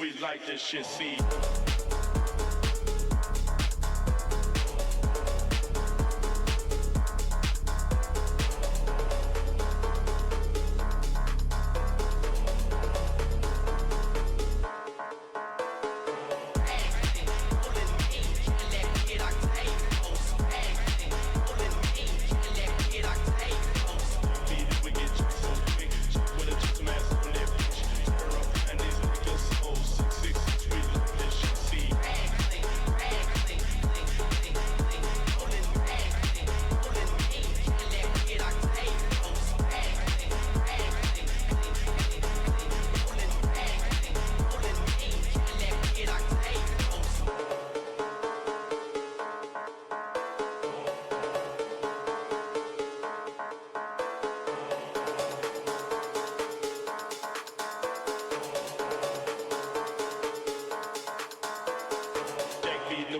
We like this shit, see.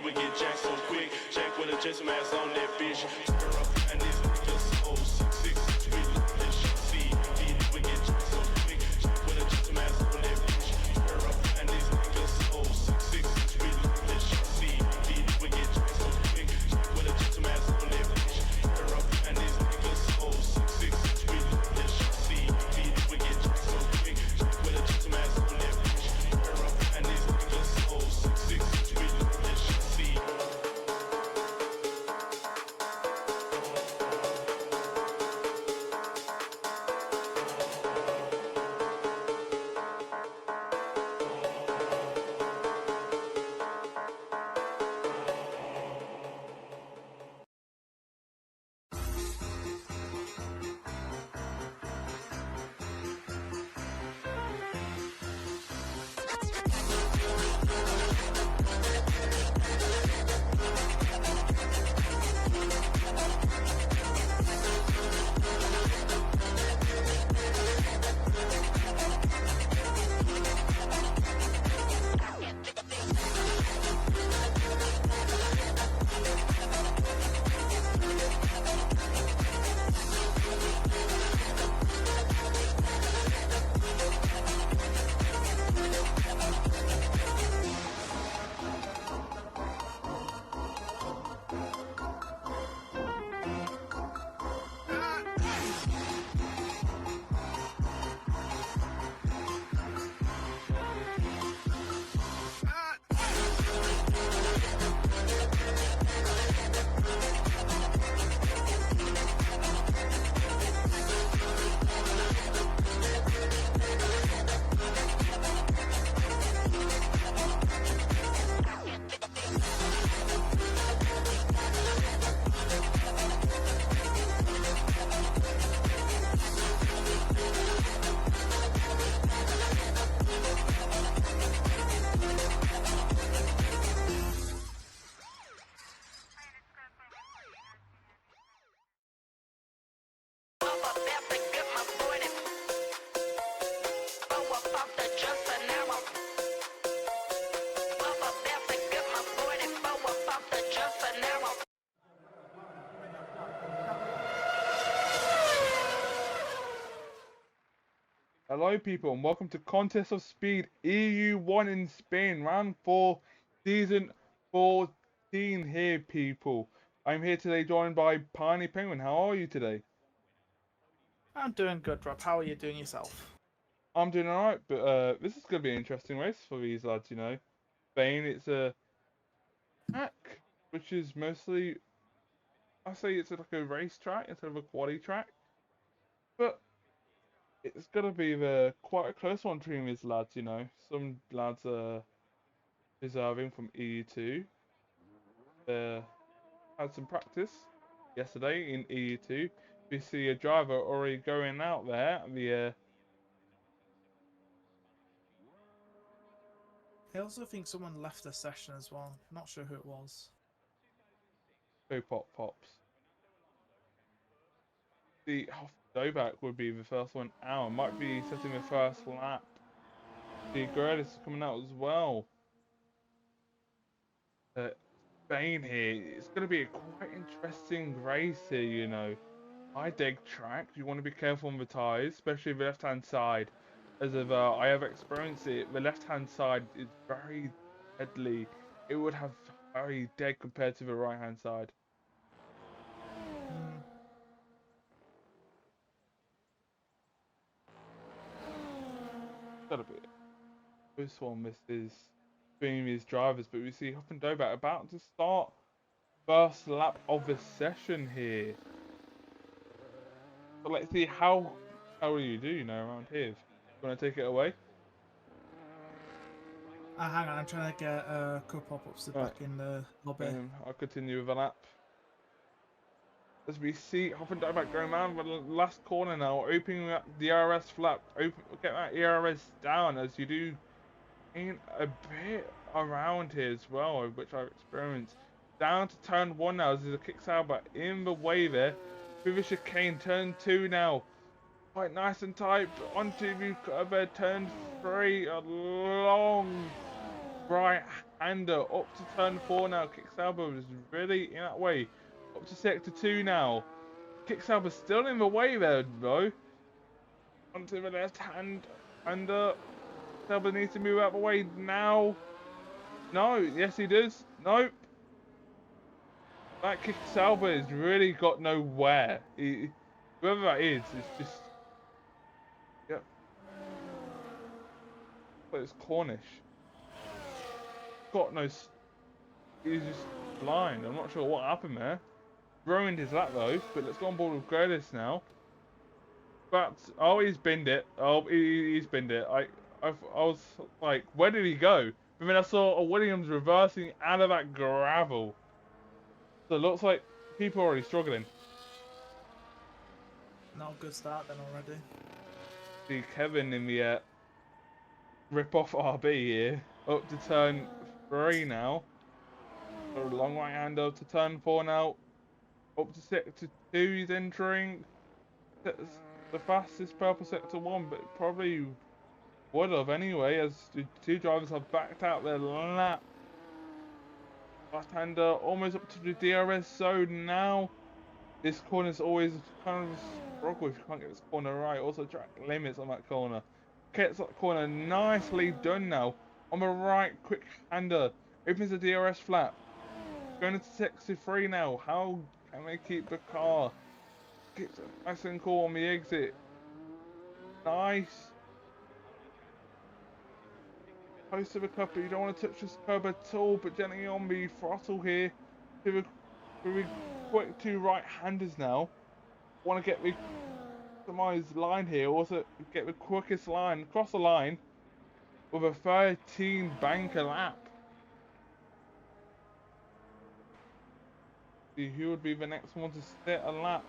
We get jacked so quick. Jack with a gentleman ass on that bitch. Turn her up and these niggas so 666. We like this shit. See, we get jacked so quick. Jack with a gentleman ass on that bitch. Turn her up and these niggas so 666. We like this shit. See, we get jacked so quick. Jack with a gentleman ass on that bitch. Turn her up and these niggas so 666. We like this shit. See, we get jacked so quick. Jack with a gentleman ass on that bitch. Turn her up and these niggas so 666. We like this shit. Hello people and welcome to Contest of Speed EU1 in Spain, round 4, season 14 here people. I'm here today joined by Piney Penguin. How are you today? I'm doing good, Rob. How are you doing yourself? I'm doing alright, but this is going to be an interesting race for these lads, you know. Spain, it's a track, which is mostly, I say it's like a race track instead of a quali track, but it's going to be quite a close one between these lads, you know. Some lads are deserving from EU2. Had some practice yesterday in EU2. We see a driver already going out there, the I also think someone left the session as well. Not sure who it was. Pop Pops. The Novak would be the first one out. Might be setting the first lap. The Gradis is coming out as well. Spain here. It's going to be a quite interesting race here, you know. High deck track. You want to be careful on the tyres, especially the left-hand side. As of I have experienced it, the left-hand side is very deadly. It would have very dead compared to the right-hand side. Hmm. Gotta be this one. This is between these drivers, but we see Huff and Dobat about to start first lap of the session here. But let's see how will you do, you know, around here. You want to take it away? Hang on, I'm trying to get co-pop-ups Right. back in the lobby. I'll continue with the lap. As we see Huff and Dobat going around the last corner now, opening up the ERS flap. Get that ERS down as you do in a bit around here as well, which I've experienced. Down to turn 1 now, as there's a kick Sauber in the way there. Through the chicane, turn 2 now. Quite nice and tight, onto the turn 3, a long right-hander, up to turn 4 now. Kick Sauber is really in that way. Up to sector 2 now. Kick Sauber still in the way there, though. Onto the left-hander. Sauber needs to move out of the way now. No, yes he does. Nope. That kick Sauber has really got nowhere. Whoever that is just... Yep. But it's Cornish. Got no... He's just blind. I'm not sure what happened there. Ruined his lap though. But let's go on board with Gradis now. But, oh, he's binned it. Oh, he's binned it. I was like, where did he go? And then I saw Williams reversing out of that gravel. So it looks like people are already struggling. Not a good start then already. See Kevin in the rip-off RB here. Up to turn 3 now. So long right hand up to turn 4 now. Up to sector 2 he's entering. That's the fastest purple sector 1, but probably would have anyway, as the two drivers have backed out their lap. Left-hander almost up to the DRS zone now. This corner is always kind of a struggle if you can't get this corner right. Also track limits on that corner. Gets that corner nicely done now. On the right, quick hander. Opens the DRS flap. Going into sector 3 now. How can they keep the car? Gets a nice and cool on the exit. Nice. Close to the curb, but you don't want to touch this curb at all, but gently on the throttle here. To the quick 2 right-handers now. Want to get the optimized line here, also get the quickest line across the line with a 13 banker lap. See who would be the next one to set a lap.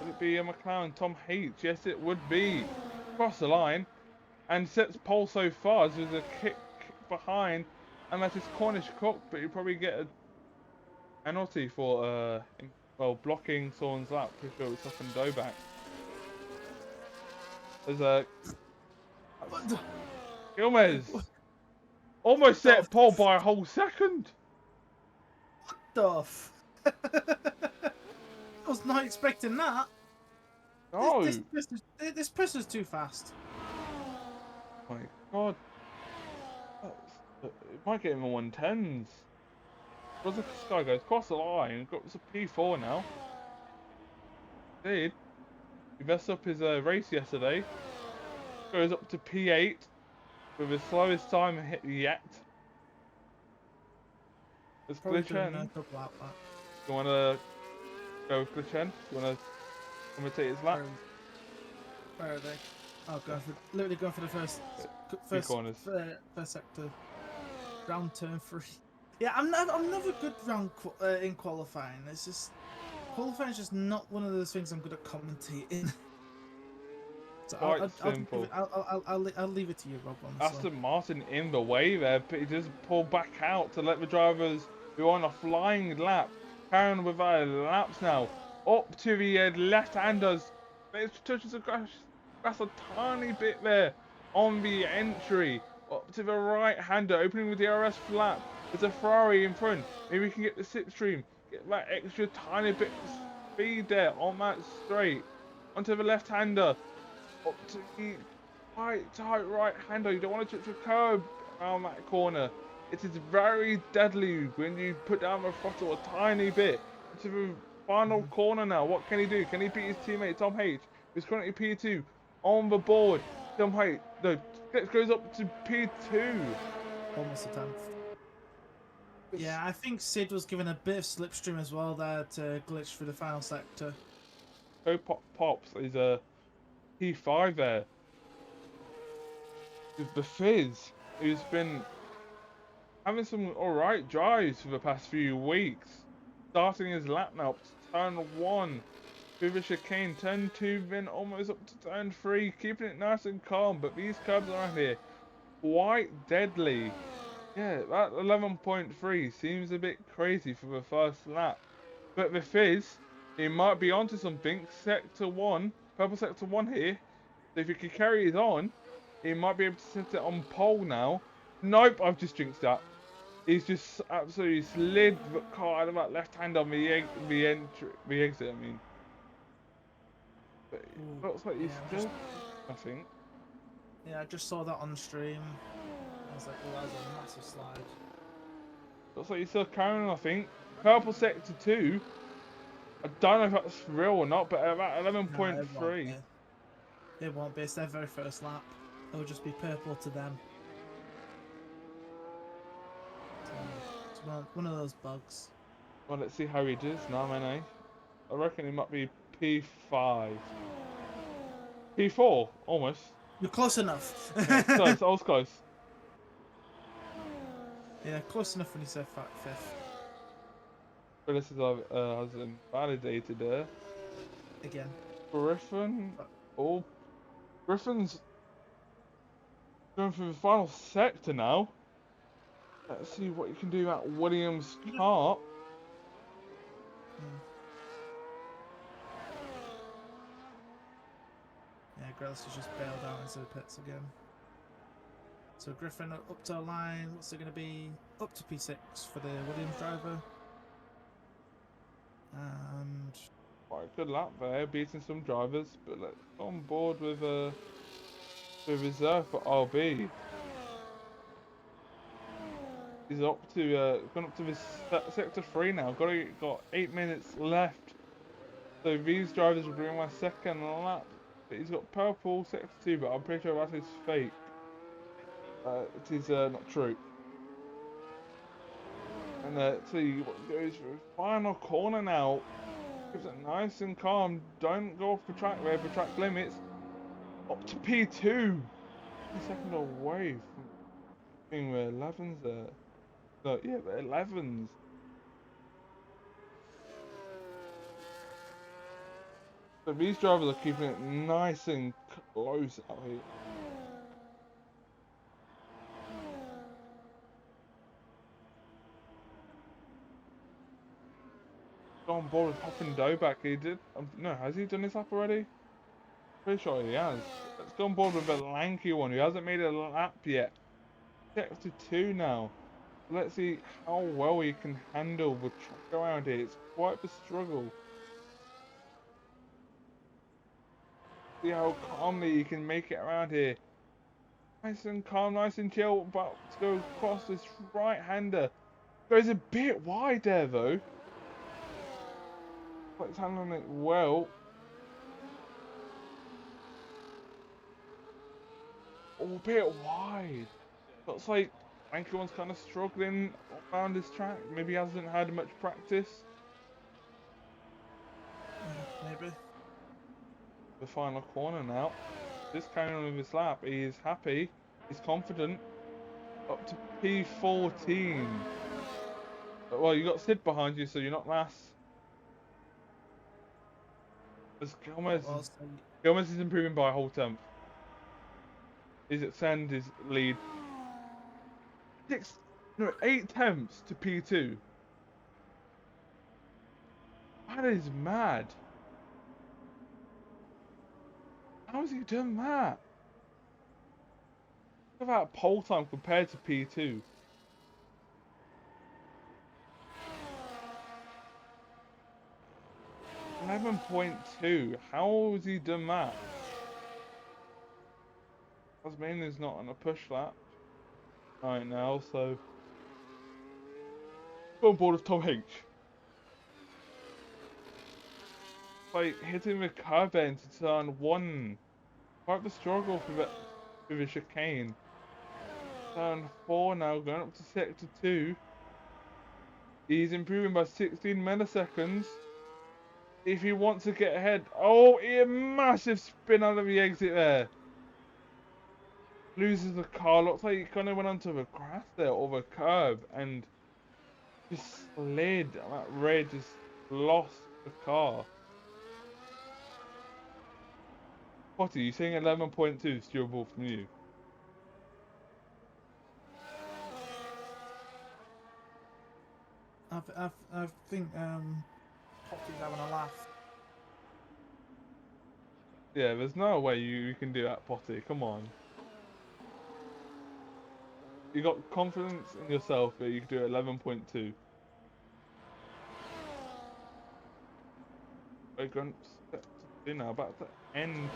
Would it be a McLaren, Tom H? Yes, it would be. Across the line and sets pole so far as there's a kick behind, and that's his Cornish cook, but you probably get a penalty for blocking someone's lap. Pretty sure it was Huff and Doback. There's a Gomez almost set pole by a whole second. Duff. I was not expecting that. No. This person's too fast. My God. Might get him in 110s. Where's this guy goes? Across the line. Got a P4 now. Did. He messed up his race yesterday. Goes up to P8 with his slowest time hit yet. It's Probably doing a Glitchen. double out back. You wanna go with Glitchen? You wanna commentate his lap? Where are they? Oh, literally going for the first corners. first sector. Round turn 3. Yeah, I'm never good round in qualifying. It's just qualifying is just not one of those things I'm good at commentating. So Quite simple. I'll leave it to you, Rob. Honestly. Aston Martin in the way there, but he just pulled back out to let the drivers who are on a flying lap carry on with our laps now. Up to the left-handers. It touches the grass a tiny bit there on the entry. Up to the right-hander, opening with the RS flap. There's a Ferrari in front. Maybe we can get the slipstream. Get that extra tiny bit of speed there on that straight. Onto the left-hander. Up to the quite tight right-hander. You don't want to touch the curb around that corner. It is very deadly when you put down the throttle a tiny bit. To the final corner now. What can he do? Can he beat his teammate Tom H, who's currently P2 on the board? Tom H, no, goes up to P2. Almost a 10th. Yeah, I think Sid was given a bit of slipstream as well there to glitch through the final sector. Pops is a P5 there. With the Fizz, who's been having some alright drives for the past few weeks. Starting his lap now up to turn 1. Through the chicane, turn 2, then almost up to turn 3. Keeping it nice and calm, but these curbs around here, quite deadly. Yeah, that 11.3 seems a bit crazy for the first lap. But the Fizz, he might be onto something. Sector 1, purple sector 1 here. So if he can carry it on, he might be able to set it on pole now. Nope, I've just jinxed that. He's just absolutely slid the car out of that left hand on the exit, I mean. But it looks like he's still, I think. Yeah, I just saw that on stream. I was like, oh, that was a massive slide. Looks like he's still carrying, I think. Purple sector 2. I don't know if that's real or not, but about 11.3. It won't be. It's their very first lap. It'll just be purple to them. So, it's one of those bugs. Well, let's see how he does now, man. I reckon he might be P5. P4, almost. You're close enough. Yeah, close, I was close. Yeah, close enough when you said 5th. But this is has invalidated there. Again. Griffin. Oh, Griffin's going through the final sector now. Let's see what you can do at Williams' car. Yeah, Grelis has just bailed out into the pits again. So Griffin up to a line. What's it going to be? Up to P6 for the Williams driver. And Quite a good lap there, beating some drivers, but let's go on board with the reserve for RB. He's up to gone up to this sector 3 now. Got 8 minutes left. So these drivers will bring my second lap. But he's got purple sector 2, but I'm pretty sure that is fake. It is not true. And let's see what goes for the final corner now. Keeps it nice and calm. Don't go off the track there for track limits. Up to P2. A second away from being the 11s there. No, yeah, the 11s. So these drivers are keeping it nice and close out here. On board with Hoppin' Doback, he did. No, has he done this lap already? Pretty sure he has. Let's go on board with a lanky one who hasn't made a lap yet. Sector 2 now. Let's see how well he can handle the track around here. It's quite a struggle. See how calmly he can make it around here. Nice and calm, nice and chill, about to go across this right-hander. Goes a bit wide there though. But it's handling it well. Oh, a bit wide. Looks like Anchorman's kind of struggling around this track. Maybe he hasn't had much practice. Maybe. The final corner now. Just carrying on with his lap. He is happy. He's confident. Up to P14. Well, you got Sid behind you, so you're not last. As Gomez is improving by a whole tenth. He's extended his lead. 8 tenths to P2. That is mad. How has he done that? Look at that pole time compared to P2. .2. How has he done that? Tasmania's not on a push lap right now, so go on board with Tom H. Like hitting the curb end to turn 1. Quite the struggle with a chicane. Turn 4 now, going up to sector 2. He's improving by 16 milliseconds. If he wants to get ahead, oh, a massive spin out of the exit there. Loses the car. Looks like he kind of went onto the grass there, or the curb, and just slid. That red just lost the car. Potty, you saying 11.2 is doable from you? I think Potty's having a laugh. Yeah, there's no way you can do that, Potty. Come on. You got confidence in yourself that you can do 11.2. We're going to sector 2 now, about to end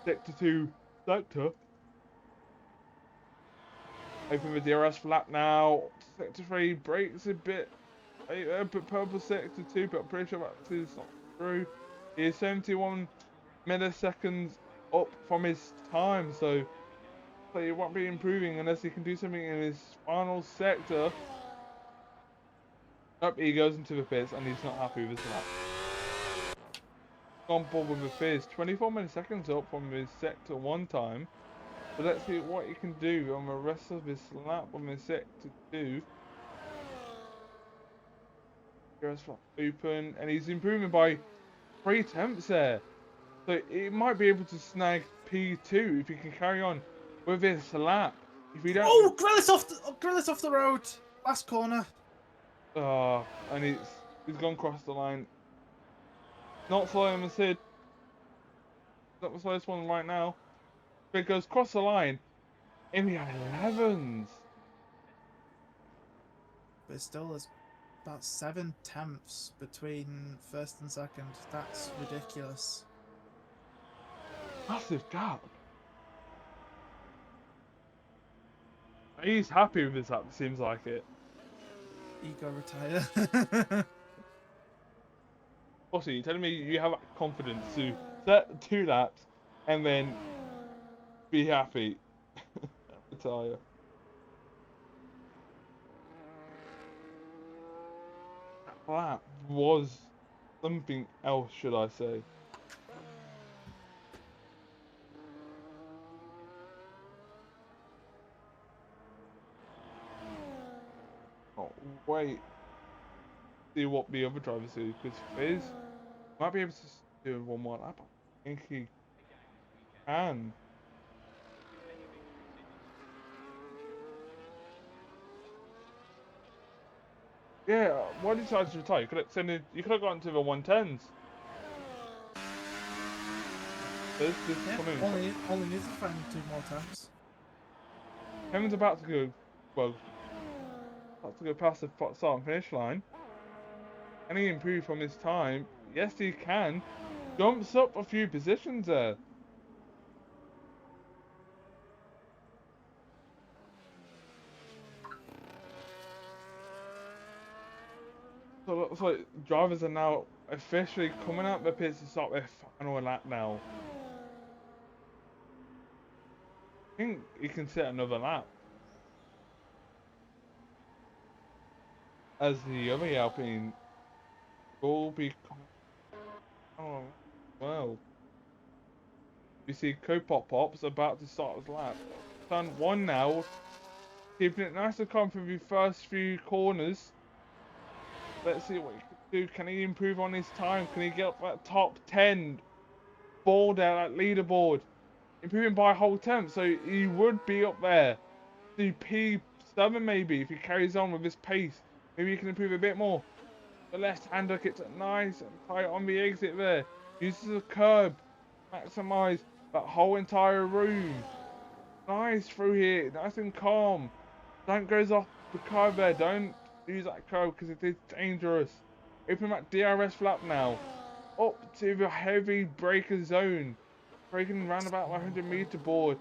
sector 2 sector. Open the DRS flap now. Sector 3 brakes a bit. But purple sector 2, but I'm pretty sure that is not true. He is 71 milliseconds up from his time, so he won't be improving unless he can do something in his final sector. Nope, he goes into the pits and he's not happy with his lap. On board with the fizz, 24 milliseconds up from his sector 1 time. But let's see what he can do on the rest of his lap on his sector 2. Open, and he's improving by 3 tenths there. So he might be able to snag P2 if he can carry on with his lap. If he don't. Oh, Grillis off the road. Last corner. And he's gone across the line. Not slower than Sid. Not the slowest one right now. But it goes across the line in the 11s. But still, there's about 7 tenths between first and second. That's ridiculous. Massive gap. He's happy with his lap, seems like it. Ego retire. Also, you're telling me you have confidence to set 2 laps and then be happy. Retire. That lap was something else, should I say. Oh, wait. See what the other drivers do, because Fizz might be able to do 1 more lap. I think he can. Yeah, why did you decide to retire? You could have gone to the 110s. Fizz just come in. Only needs to find 2 more times. Kevin's about to go, well, about to go past the start and finish line. Can he improve from his time? Yes, he can. Jumps up a few positions there. So it looks like drivers are now officially coming out the pits to start their final lap now. I think he can set another lap. As the other Alpine will be coming out. Well, you see Pop-Pop's about to start his lap. Turn 1 now, keeping it nice and calm for the first few corners. Let's see what he can do. Can he improve on his time? Can he get up that top 10 board out that leaderboard? Improving by a whole tenth, so he would be up there. The P7 maybe if he carries on with his pace. Maybe he can improve a bit more. The left-hander gets it nice and tight on the exit there. Uses the curb. Maximise that whole entire room. Nice through here. Nice and calm. Don't goes off the curb there. Don't use that curb because it is dangerous. Open that DRS flap now. Up to the heavy breaker zone. Braking around about 100-meter board.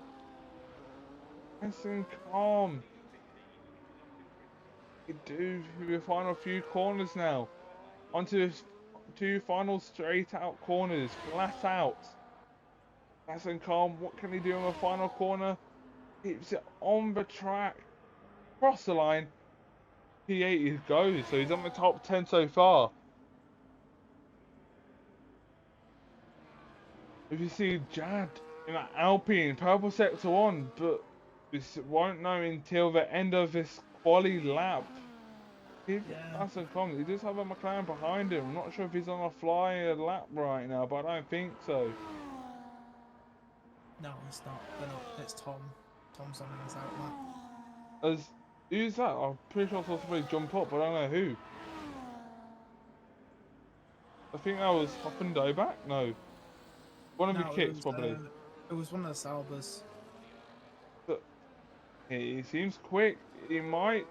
Nice and calm. You do the final few corners now. Onto the 2 final straight out corners. Flat out. Nice and calm. What can he do on the final corner? Keeps it on the track. Cross the line. P8 he goes. So he's on the top 10 so far. If you see Jad in that Alpine, purple sector 1, but we won't know until the end of this quali lap. That's a comment. He does have a McLaren behind him. I'm not sure if he's on a flyer lap right now, but I don't think so. No, it's not. It's Tom. Tom's on his out lap. Who's that? I'm pretty sure I saw somebody jump up, but I don't know who. I think that was Hoffendoback? No. One of the kicks, probably. It was one of the Salbers. But he seems quick. He might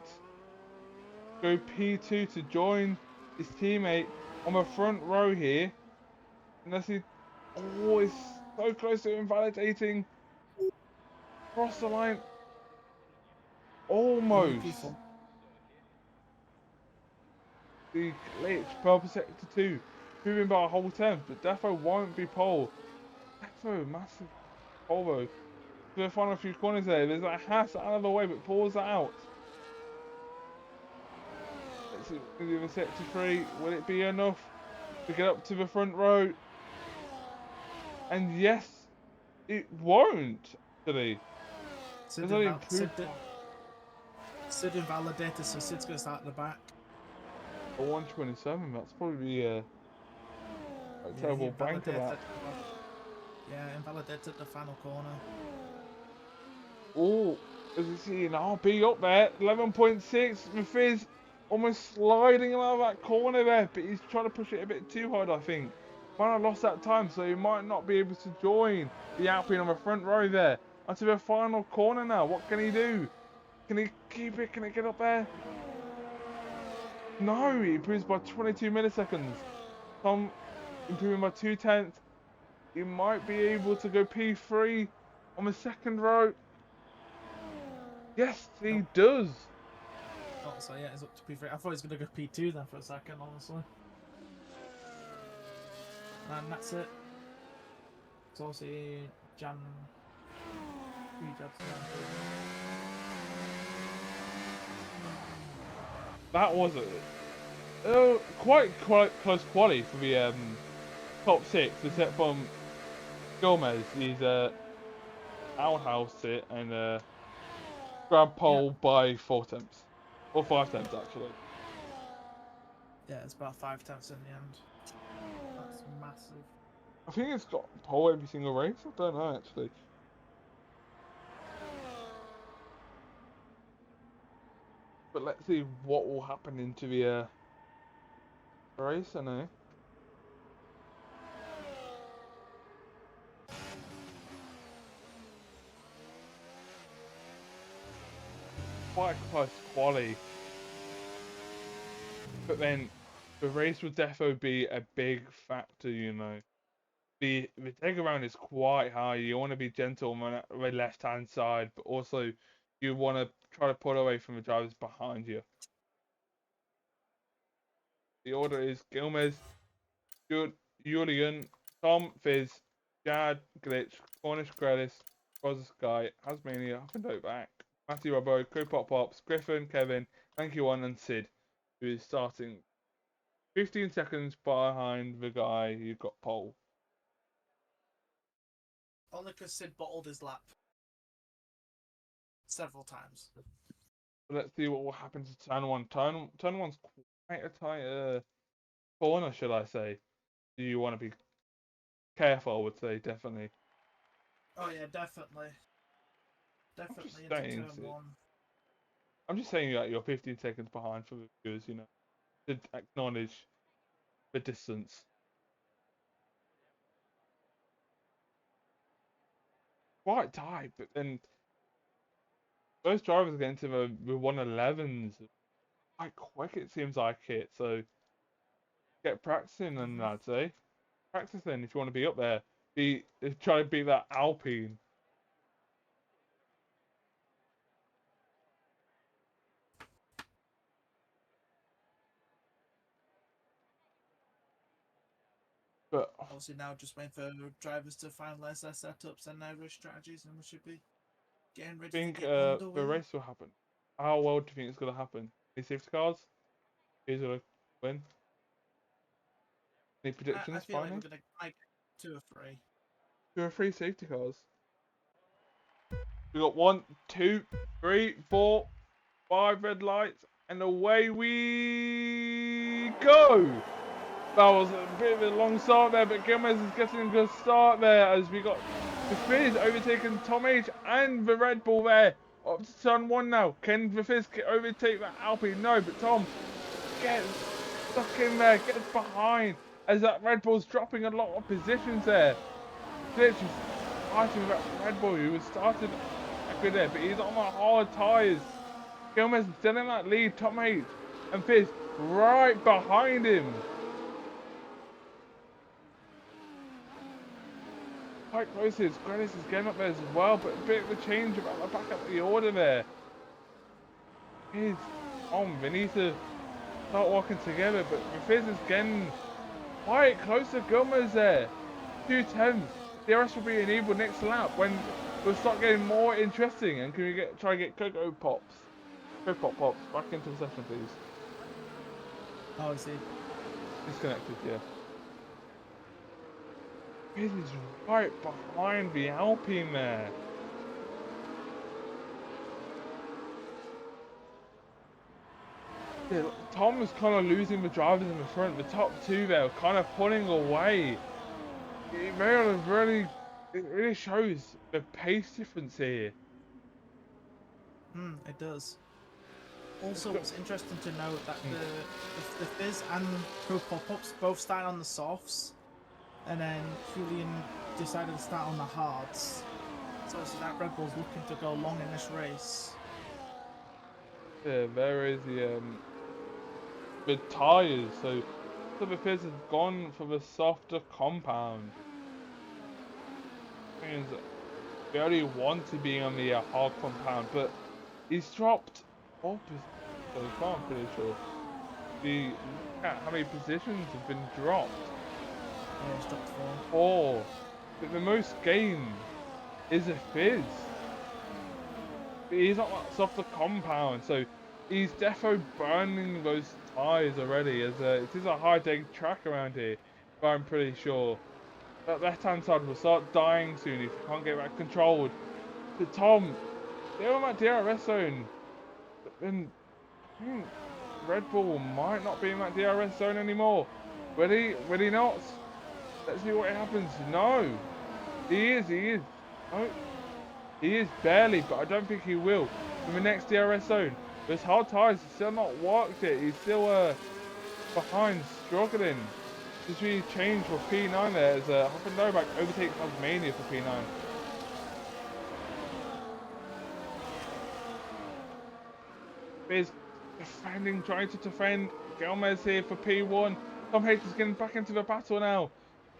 go P2 to join his teammate on the front row here. Unless he... Oh, it's so close to invalidating. Cross the line. Almost. The glitch, purple sector 2. Moving by a whole 10th, but Defo won't be pole. Defo, massive pole though. For the final few corners there, there's a Haas out of the way, but pulls that out. Let's see, the sector 3, will it be enough to get up to the front row? And yes, it won't, actually. Sid invalidated, so Sid's going to start at the back. A 127, that's probably a terrible bank of that. Yeah, invalidated the final corner. Oh, as you see an RB up there, 11.6. Mafiz almost sliding out of that corner there, but he's trying to push it a bit too hard, I think. Might have lost that time, so he might not be able to join the Alpine on the front row there. Onto the final corner now. What can he do? Can he keep it? Can he get up there? No, he improves by 22 milliseconds. Tom improving by 2/10. He might be able to go P3 on the second row. Yes, he does. Oh, so yeah, it's up to P3. I thought he was going to go P2 then for a second, honestly. And that's it. It's also Jan. That was quite close quality for the top 6, except from Gomez. He's outhoused it and grabbed pole by 4/10, or 5/10 actually. Yeah, it's about 5/10 in the end. That's massive. I think it's got pole every single race. I don't know actually. But let's see what will happen into the race, I know. Quite close quality. But then the race would definitely be a big factor, you know. The take around is quite high. You want to be gentle on the left hand side, but also you want to try to pull away from the drivers behind you. The order is Gilmez, Julian, Tom, Fizz, Jad, Glitch, Cornish Grelis, Rosa Sky, Hasmania, Up and Dope Back, Matthew Robbo, Pop Pops, Griffin, Kevin, Thank You One, and Sid, who is starting 15 seconds behind the guy who got pole. Only because Sid bottled his lap several times. Let's see what will happen to turn one. Turn one's quite a tight corner, should I say? Do you want to be careful? I would say definitely. Oh yeah, definitely. Definitely into saying, turn one. I'm just saying that you're 15 seconds behind for the viewers, you know, to acknowledge the distance. Quite tight, but then those drivers get into the 111s quite quick, it seems like it. So get practicing, and I'd say practicing if you want to be up there. Try to beat that Alpine. But Obviously now just waiting for drivers to finalise their setups and their race strategies, and we should be getting ready I think to get the underway. race will happen. How well do you think it's going to happen? Any safety cars? Who's going to win? Any predictions? I feel like Finally, we're gonna like 2 or 3. there are 3 safety cars. We got 1, 2, 3, 4, 5 red lights, and away we go. That was a bit of a long start there, but Gomez is getting a good start there as we got the Fizz overtaking Tom H and the Red Bull there. Up to turn 1 now. Can the Fizz overtake that Alpine? No, but Tom gets stuck in there, gets behind as that Red Bull's dropping a lot of positions there. Glitch is fighting with that Red Bull who was started good there, but he's on the hard tyres. Gomez is still in that lead, Tom H and Fizz right behind him. Quite close. Grelis is getting up there as well, but a bit of a change about the back of the order there. Fizz, they need to start walking together, but Fizz is getting quite close to Gomez there. 2 The rest will be enabled next lap when we'll start getting more interesting. And can we try and get Coco Pops back into the session, please? Oh, I see. Disconnected, yeah. Fizz is right behind the Alpine there. Yeah, Tom is kind of losing the drivers in the front. The top 2 there are kind of pulling away. It really shows the pace difference here. It does. Also, it's interesting to note that the Fizz and Pro Pop-Ups both started on the softs, and then Julian decided to start on the hards. So that Red Bull's looking to go long in this race. Yeah, there is the tyres. So the Fizz has gone for the softer compound. Means we only want to be on the hard compound, but he's dropped 4 positions so far, I'm pretty sure. Look at how many positions have been dropped. Yeah, he's dropped 4. 4. But the most gained is a Fizz. But he's not that softer compound, so he's defo burning those tyres already. As it is a high-tech track around here, but I'm pretty sure that left-hand side will start dying soon if you can't get that controlled. To Tom, they're on that DRS zone. But then I think Red Bull might not be in that DRS zone anymore. Will he not? Let's see what happens. No. He is. Oh, he is barely, but I don't think he will. In the next DRS zone. Those hard tyres have still not worked yet. He's still behind, struggling. Just really changed for P9 there as Hop and Novak overtakes Tasmania for P9. Fizz defending, trying to defend. Gomez here for P1. Tom H is getting back into the battle now.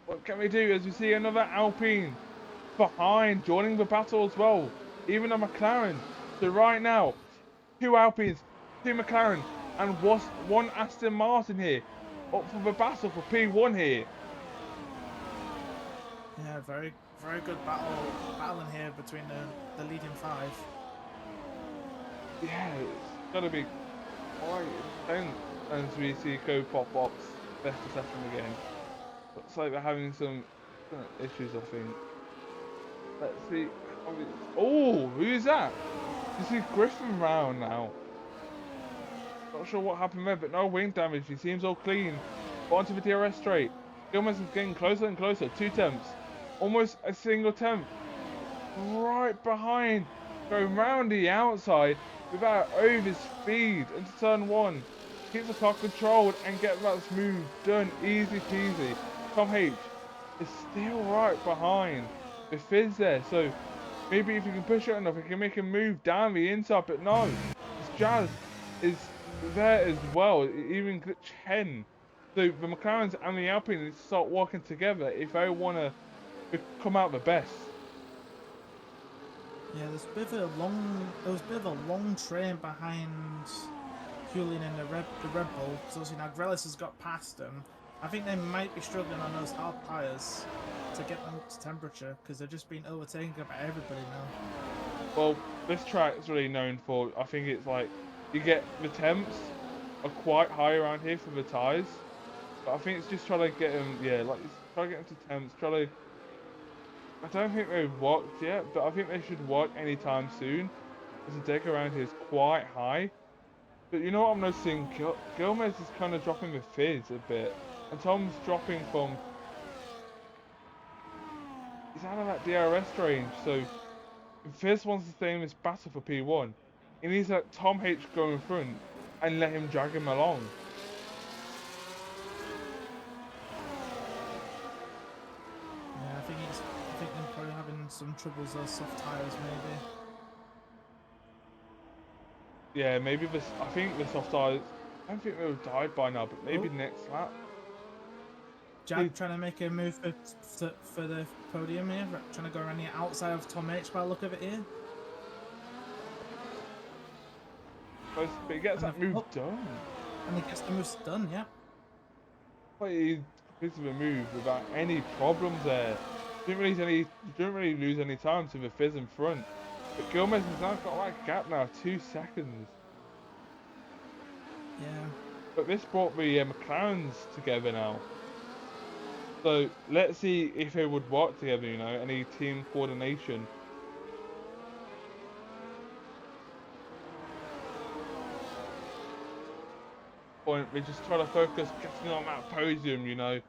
What can we do as we see another Alpine behind, joining the battle as well. Even a McLaren. So right now, 2 Alpines, 2 McLaren, and 1 Aston Martin here. up for the battle for P1 here. Yeah, very good battling here between the leading five. Yeah, it's gotta be quite intense as we see co-pop ops best of session again. Looks like they're having some issues, I think. Let's see. Oh, who's that? You see Griffin round now. Not sure what happened there, but no wing damage. He seems all clean. Got onto the DRS straight. Gilmes is getting closer and closer. 2 temps. Almost a single temp. Right behind. Going round the outside without over speed into turn 1. Keeps the car controlled and get that smooth done. Easy peasy. Tom H is still right behind with Fizz there. So maybe if you can push it enough, you can make a move down the inside. But no. This Jazz is there as well, even glitch Hen. So the McLarens and the Alpine need to start working together if they want to come out the best. Yeah, there was a bit of a long train behind Julian and the Red Bull. So obviously now Grelis has got past them. I think they might be struggling on those hard tyres to get them up to temperature because they've just been overtaken by everybody now. Well, this track is really known for, I think it's like, you get the temps are quite high around here for the tyres. But I think it's just trying to get them, yeah, like, try to get them to temps, I don't think they've worked yet, but I think they should work anytime soon. Because the deck around here is quite high. But you know what I'm noticing? Gilmes is kind of dropping the Fizz a bit. And Tom's dropping from... He's out of that DRS range, so... If Fizz wants to stay in this battle for P1, he needs to let Tom H go in front and let him drag him along. Yeah, I think they're probably having some troubles those soft tyres maybe. Yeah, maybe this. I think the soft tires. I don't think they would have died by now, but maybe next lap. Jack trying to make a move for the podium here, trying to go around the outside of Tom H by the look of it here. But he gets that move done. And he gets the moves done, yeah. Like he completed the move without any problems there. Didn't really lose any time to the Fizz in front. But Gilmes has now got that gap now, 2 seconds. Yeah. But this brought the McLarens together now. So let's see if they would work together, you know, any team coordination. Point, we just try to focus getting on that podium, you know.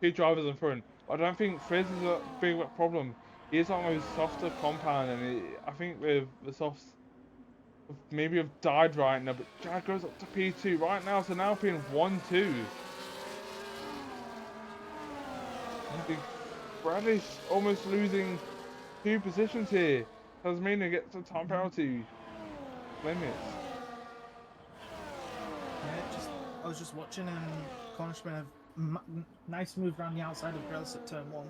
2 drivers in front. I don't think Fizz is a big problem. He is on those softer compound, and I think with the softs maybe have died right now. But Jag goes up to P2 right now, so now being 1-2. Bradley's almost losing 2 positions here. Tasmania gets a time penalty limits. Yeah, I was just watching and Cornishman a nice move around the outside of Grelis at turn 1.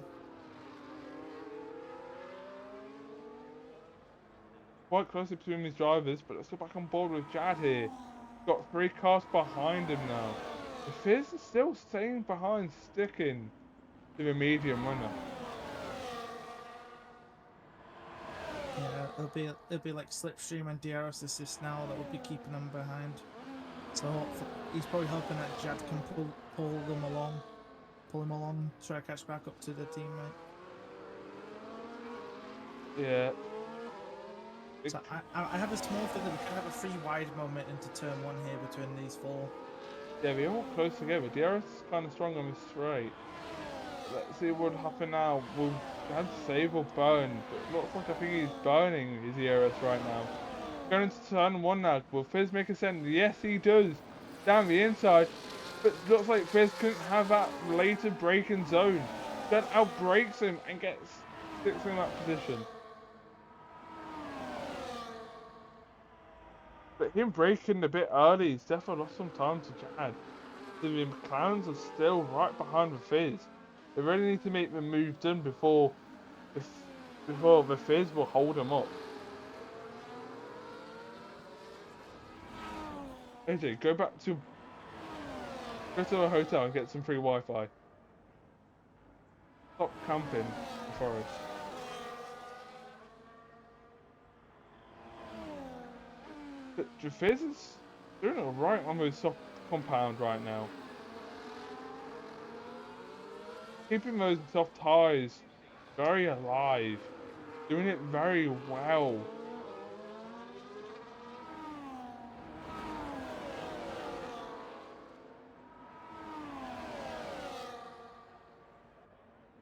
Quite closely between these drivers, but let's go back on board with Jad here. Got 3 cars behind him now. The Fizz is still staying behind, sticking to the medium runner. Yeah, it'll be like Slipstream and DRS assist now that will be keeping them behind. So he's probably hoping that Jad can pull him along, try to catch back up to the teammate. Yeah. So I have a small feeling we can have a free wide moment into turn 1 here between these 4. Yeah, we're all close together. DRS is kind of strong on this straight. Let's see what will happen now. Will Jad save or burn? But it looks like I think he's burning his DRS right now. Going into turn 1 now. Will Fizz make a send? Yes, he does. Down the inside. But it looks like Fizz couldn't have that later braking zone. Jad outbrakes him and sticks in that position. But him braking a bit early, he's definitely lost some time to Jad. The McLarens are still right behind the Fizz. They really need to make the move done before the Fizz will hold them up. AJ, go back to Go to a hotel and get some free Wi-Fi. Stop camping in the forest. But Fizz is doing alright on the soft compound right now. Keeping those soft ties very alive. Doing it very well.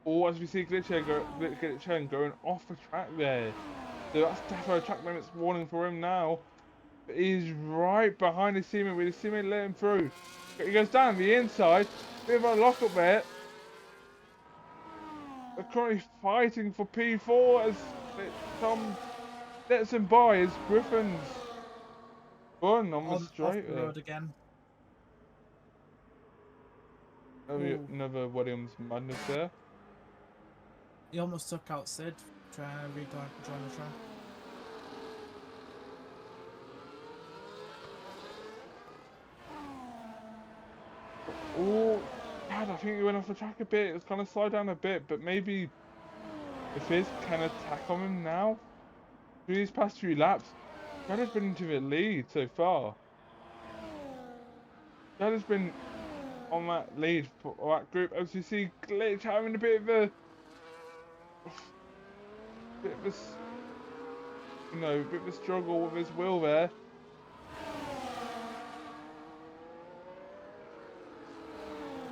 Or as we see Glitch going off the track there. So that's definitely a track limits warning for him now. But he's right behind his teammate, with his teammate let him through. But he goes down the inside. Bit of a lock up there. They're currently fighting for P4 as Tom lets him by as Griffin's run on the straight. Off the road again. Another Williams madness there. He almost took out Sid trying to rejoin the track. Oh, God, I think he went off the track a bit. It's kind of slowed down a bit, but maybe if Fizz can attack on him now. Through these past few laps, Chad has been into the lead so far. Chad has been on that lead for that group. As you see, Glitch having a bit of a, you know, bit of a struggle with his wheel there.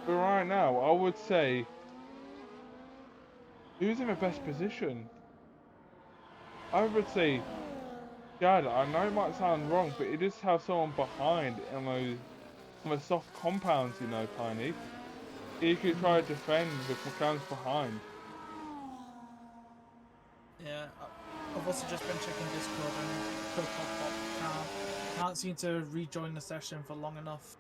But right now, I would say, who's in the best position? I would say, Chad. I know it might sound wrong, but you just have someone behind on those soft compounds, you know, Tiny. He could try to defend with McLaren's behind. Yeah, I've also just been checking Discord and can't seem to rejoin the session for long enough.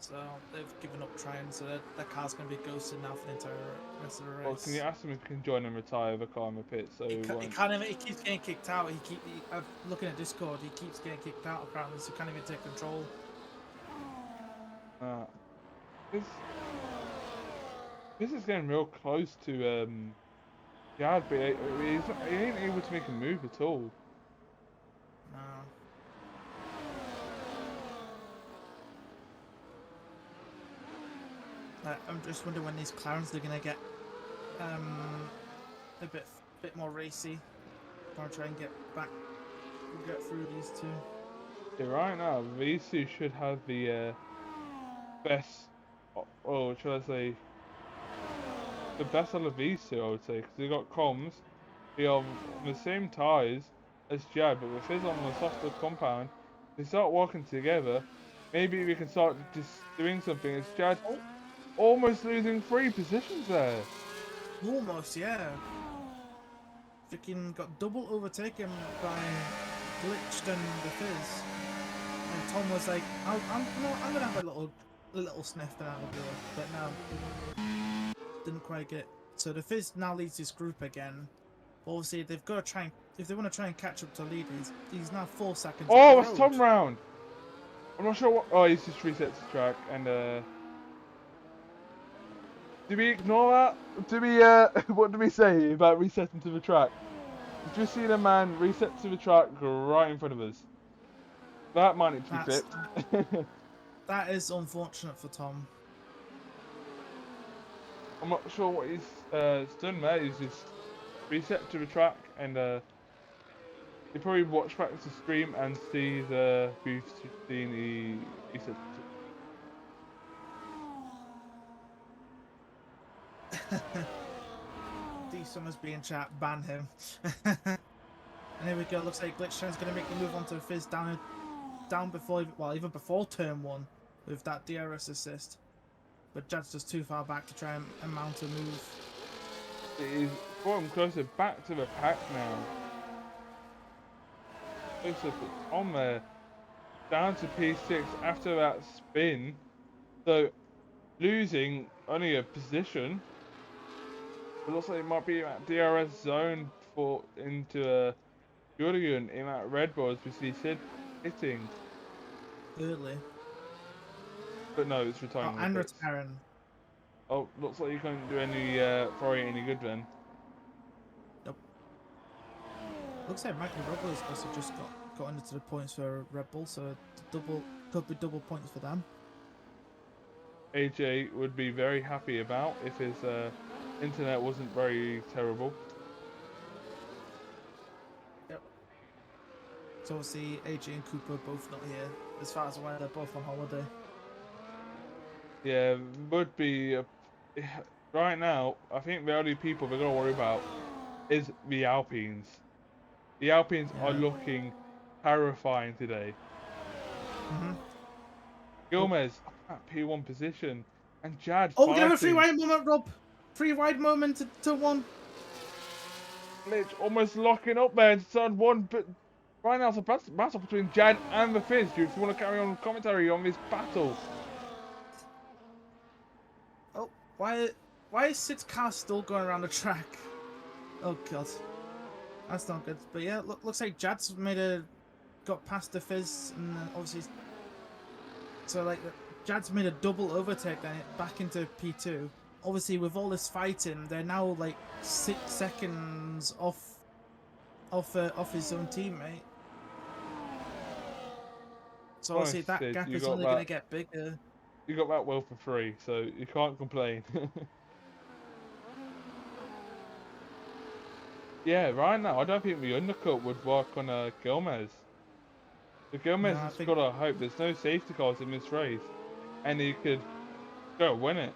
So they've given up trying, so their car's going to be ghosted now for the entire rest of the race. Well, can you ask him if he can join and retire the car in the pit? So he keeps getting kicked out. I'm looking at Discord, he keeps getting kicked out apparently, so he can't even take control. This is getting real close to Chad, but he ain't able to make a move at all. No. I'm just wondering when these Clarens are gonna get a bit more racy. I'll try and get through these two. Yeah, right now these two should have the best, or should I say, the best out of these two, I would say, because they got comms, they are on the same tyres as Jad, but with Fizz on the softer compound, they start working together. Maybe we can start just doing something as Jad almost losing 3 positions there. Almost, yeah. Freaking got double overtaken by Glitched and the Fizz. And Tom was like, I'm gonna have a little sniff and I'll do it. But no, didn't quite get it. So the Fizz now leads this group again. Obviously, they've got to try and, if they want to try and catch up to lead, he's now 4 seconds. Oh, it's Tom round. I'm not sure what. Oh, he's just resets the track and do we ignore that? Do we what do we say about resetting to the track? Did you see the man reset to the track right in front of us? That might need to be fixed. That is unfortunate for Tom. I'm not sure what he's done there. He's just reset to the track and you probably watch back the stream and see the boost seen he reset to. D Summers being chat, ban him. And here we go. Looks like Glitchstein's going to make the move onto the Fizz down before, well, even before turn 1 with that DRS assist. But Jad's just too far back to try and mount a move. He's brought him closer back to the pack now. Closer on there, down to P6 after that spin. So losing only a position. It looks like it might be that DRS zone for into Julian in that Red Bull as we see Sid hitting. Early. But no, it's Oh, retiring the and pits. retiring. Oh, looks like you can't do any Ferrari any good then. Nope. Looks like Michael Robles also just got into the points for Red Bull, so could be double points for them. AJ would be very happy about if his internet wasn't very terrible. Yep. So obviously AJ and Cooper both not here. As far as I'm aware, they're both on holiday. Yeah, would be right now. I think the only people we're gonna worry about is the Alpines. The Alpines are Yeah. looking terrifying today. Mhm. Gomez at P1 position and Jad Oh, we can have a free fighting. wide moment, Rob. Free wide moment to one. Glitch almost locking up there in turn one, but right now it's a battle between Jad and the Fizz. If you want to carry on commentary on this battle. Oh, why is Sid's car still going around the track? Oh god, that's not good. But yeah, looks like Jad's got past the Fizz, and obviously, so like Jad's made a double overtake then back into P2. Obviously, with all this fighting, they're now like 6 seconds off his own teammate. So Oh, obviously that Sid, gap you is got only that. going to get bigger. You got that well for free, so you can't complain. Yeah, right now I don't think the undercut would work on Gomez. The Gomez No, I has think. got to hope there's no safety cars in this race, and he could go win it.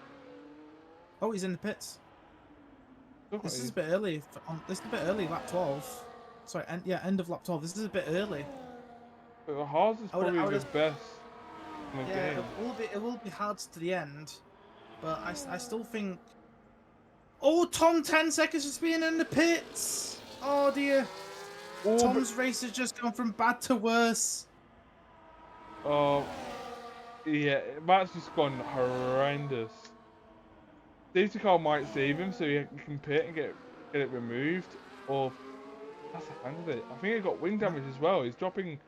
Oh, he's in the pits. Look This like is a he's- bit early. This is a bit early, lap 12. Sorry, end of lap 12. This is a bit early. But Haas is I probably would the have. best in the Yeah, game. it will be hard to the end, but I still think. Oh, Tom, 10 seconds just being in the pits. Oh dear. Oh, Tom's race has just gone from bad to worse. oh, yeah, that's just gone horrendous. Safety car might save him so he can pit and get it removed, or that's the end of it. I think he got wing damage as well. He's dropping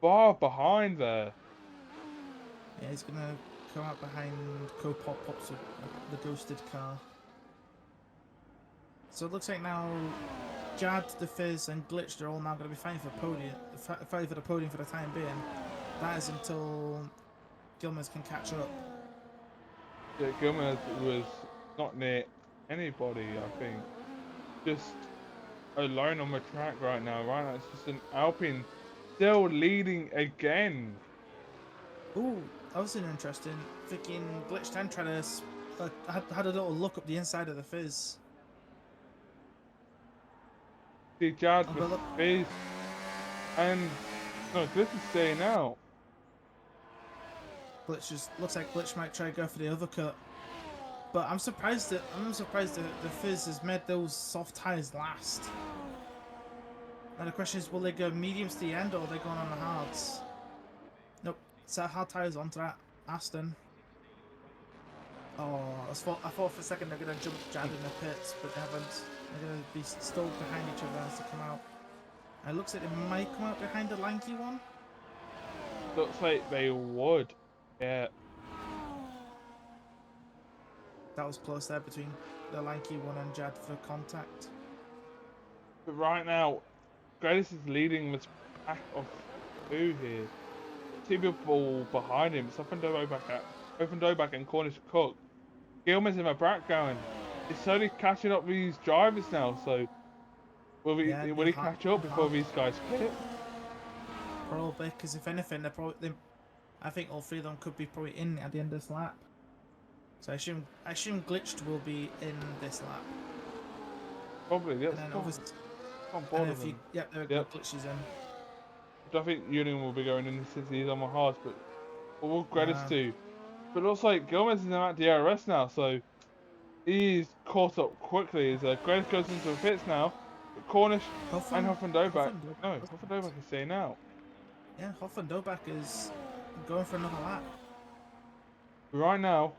far behind there. Yeah, he's gonna come out behind Pops with the ghosted car. So it looks like now Jad, the Fizz, and Glitch are all now going to be fighting for the podium for the time being. That is until Gilmers can catch up. Yeah, Gomez was not near anybody, I think. Just alone on the track right now. Right now, it's just an Alpine still leading again. Ooh, that was an interesting. Freaking Glitch 10 tried to had a little look up the inside of the Fizz. See, Jad Oh, was but look, Fizz, and no, this is staying out. looks like Glitch might try to go for the overcut. But I'm surprised that the Fizz has made those soft tires last. And the question is, will they go mediums to the end, or are they going on the hards? Nope, it's hard tires onto that Aston. Oh, I thought for a second they're going to jump Jad in the pits, but they haven't. They're going to be still behind each other as they come out. And it looks like they might come out behind the lanky one. Looks like they would. Yeah. That was close there between the lanky one and Jad for contact. But right now, Gratis is leading this pack of two here. Two people behind him. It's Offendoback and Cornish Cook. Gilman's in the background. He's slowly catching up with these drivers now, so will he catch up before these guys pit? Probably, because if anything, I think all three of them could be probably in at the end of this lap. So I assume Glitched will be in this lap. Probably, yes. And then obviously, On board of them. there we go, Yep. Glitch is in. I think Union will be going in since he's on my heart, but we'll Gratis Yeah. too. But it looks like Gomez is at DRS now, so he's caught up quickly as Gratis goes into the pits now. But Cornish and Hoffendoback. No, Hoffendoback is staying out. Yeah, Hoffendoback is going for another lap. Right now,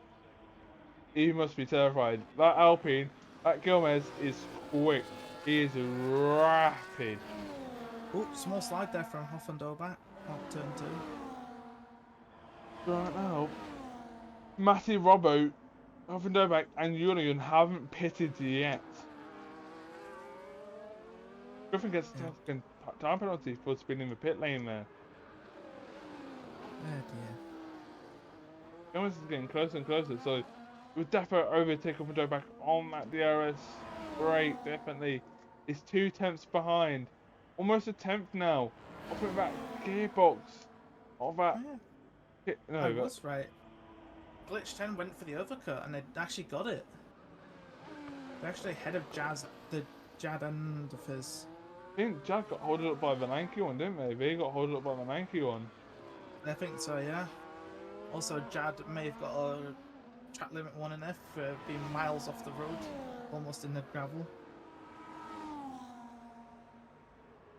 he must be terrified. That Alpine, that Gomez is quick. He is rapid. Oh, small slide there from Hoffendoback. Up turn 2. Right now, Matty Robbo, Huffendoback, and Julian haven't pitted yet. Griffin gets a second time penalty for spinning the pit lane there. Oh dear. Gomez is getting closer and closer, so with Defo overtake Huffendoback on that DRS break, definitely. It's 2/10 behind. Almost a 10th now. Huffendoback gearbox. Of that. Yeah. No, I was right. Glitch 10 went for the overcut and they actually got it. They're actually ahead of Jad and the Fizz. I think Jad got holded up by the Nike one, didn't they? They got holded up by the Nike one. I think so, yeah. Also, Jad may have got a track limit one in there for being miles off the road, almost in the gravel.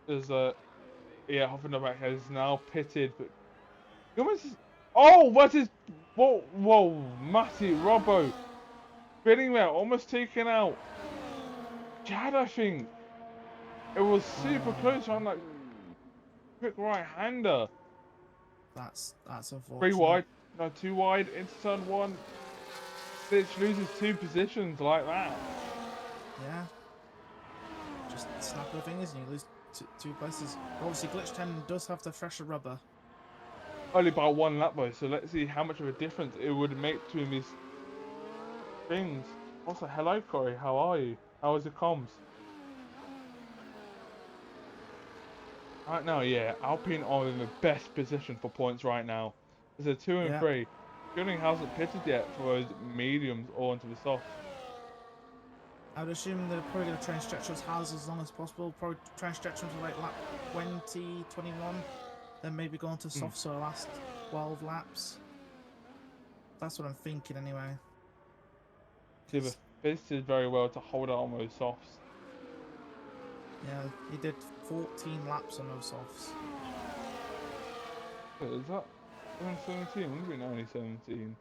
There's yeah, Huffendoback has now pitted, but Gomez is, oh, what is, whoa, Matty Robbo, spinning there, almost taken out Jad, I think. It was super close on that quick right-hander. That's unfortunate. 3 wide, no, 2 wide into turn 1. Glitch loses 2 positions like that. Yeah. Just snap your fingers and you lose 2 places. Obviously, Glitch 10 does have the fresher rubber. Only by 1 lap though, so let's see how much of a difference it would make between these things. Also, hello Corey, how are you? How was your comms? Right now, yeah, Alpine are in the best position for points right now. It's a 2 and 3. Gunning hasn't pitted yet for those mediums or into the softs. I would assume they're probably going to try and stretch those houses as long as possible. Probably try and stretch them to like lap 20, 21. Then maybe go on to softs for the last 12 laps. That's what I'm thinking anyway. See, the Fizz did very well to hold out on those softs. Yeah, he did 14 laps on those softs. Wait, is that only 17? Wouldn't it be only 17?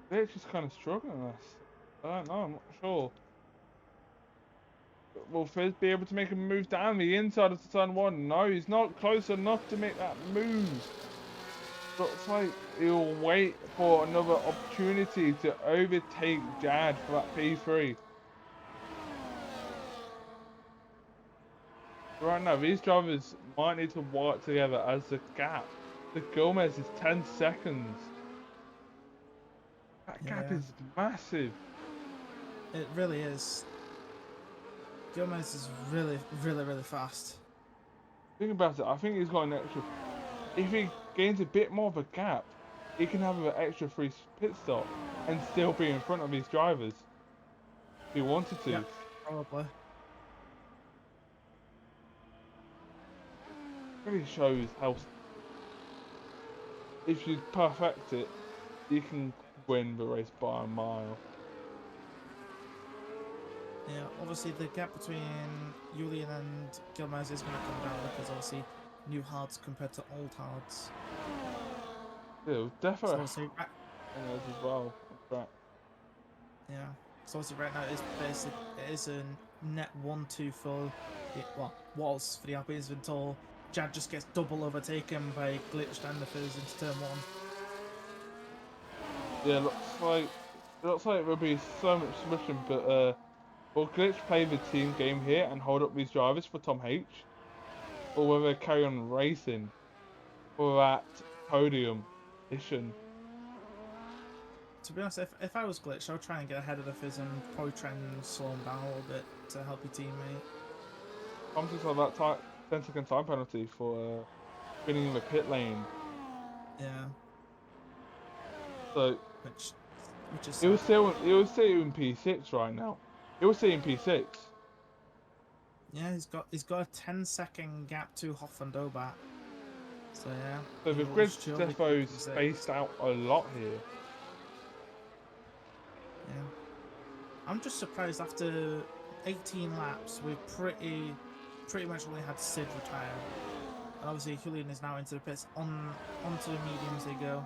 They're just kind of struggling with this. I don't know, I'm not sure. Will Fizz be able to make a move down the inside of the turn 1? No, he's not close enough to make that move. Looks like he'll wait for another opportunity to overtake Jad for that P3. Right now, these drivers might need to work together as the gap. The Gomez is 10 seconds. That gap is massive. It really is. Gomez is really fast. Think about it, I think he's got an extra... If he gains a bit more of a gap, he can have an extra free pit stop and still be in front of these drivers. If he wanted to. Yeah, probably. Really shows how... If you perfect it, you can win the race by a mile. Yeah, obviously the gap between Julian and Gomez is going to come down because obviously new hards compared to old hards. Yeah, definitely. So obviously, As well. Right. yeah. So obviously right now it is a net 1-2 for was for the Alpines until Jad just gets double overtaken by Glitched and the Fizz into turn 1. Yeah, it looks like there'll be so much submission, but will Glitch play the team game here and hold up these drivers for Tom H? Or will they carry on racing for that podium position? To be honest, if I was Glitch, I would try and get ahead of the Fizz and probably try and slow him down a little bit to help your teammate. I'm just on that 10-second time penalty for spinning in the pit lane. Yeah. So which is it was still in P6 right now. It was still in P6. Yeah, he's got a 10-second gap to Hoffendober. So yeah. So the grid defo's spaced out a lot here. Yeah. I'm just surprised after 18 laps we've pretty much only had Sid retire. And obviously Julian is now into the pits. Onto the mediums they go.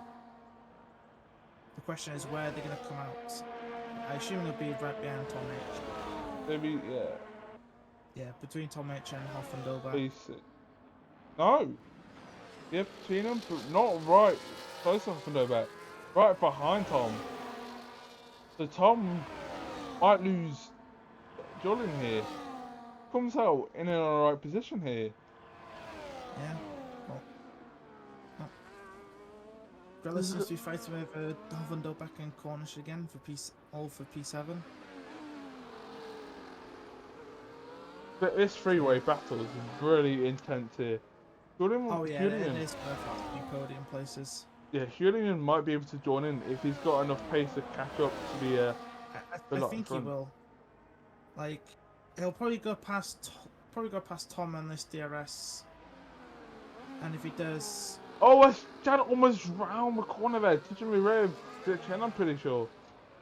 The question is where they're gonna come out. I assume they'll be right behind Tom H. Maybe, yeah. Yeah, between Tom H and Hoffendober. P6. No! Yeah, between them, but not right close enough to know about. Right behind Tom. So Tom might lose Jordan here. Comes out in an alright position here. Yeah. Well, Grella seems to be fighting with Hovendo back in Cornish again for all for P7. But this three-way battle is really intense here. Oh yeah, it Julian, is perfect to be podium places. yeah, Julian might be able to join in if he's got enough pace to catch up to the I lot in think he front. will. Like, he'll probably go past Tom on this DRS, and if he does, Oh, Chad almost round the corner there, touching me rear chin, I'm pretty sure.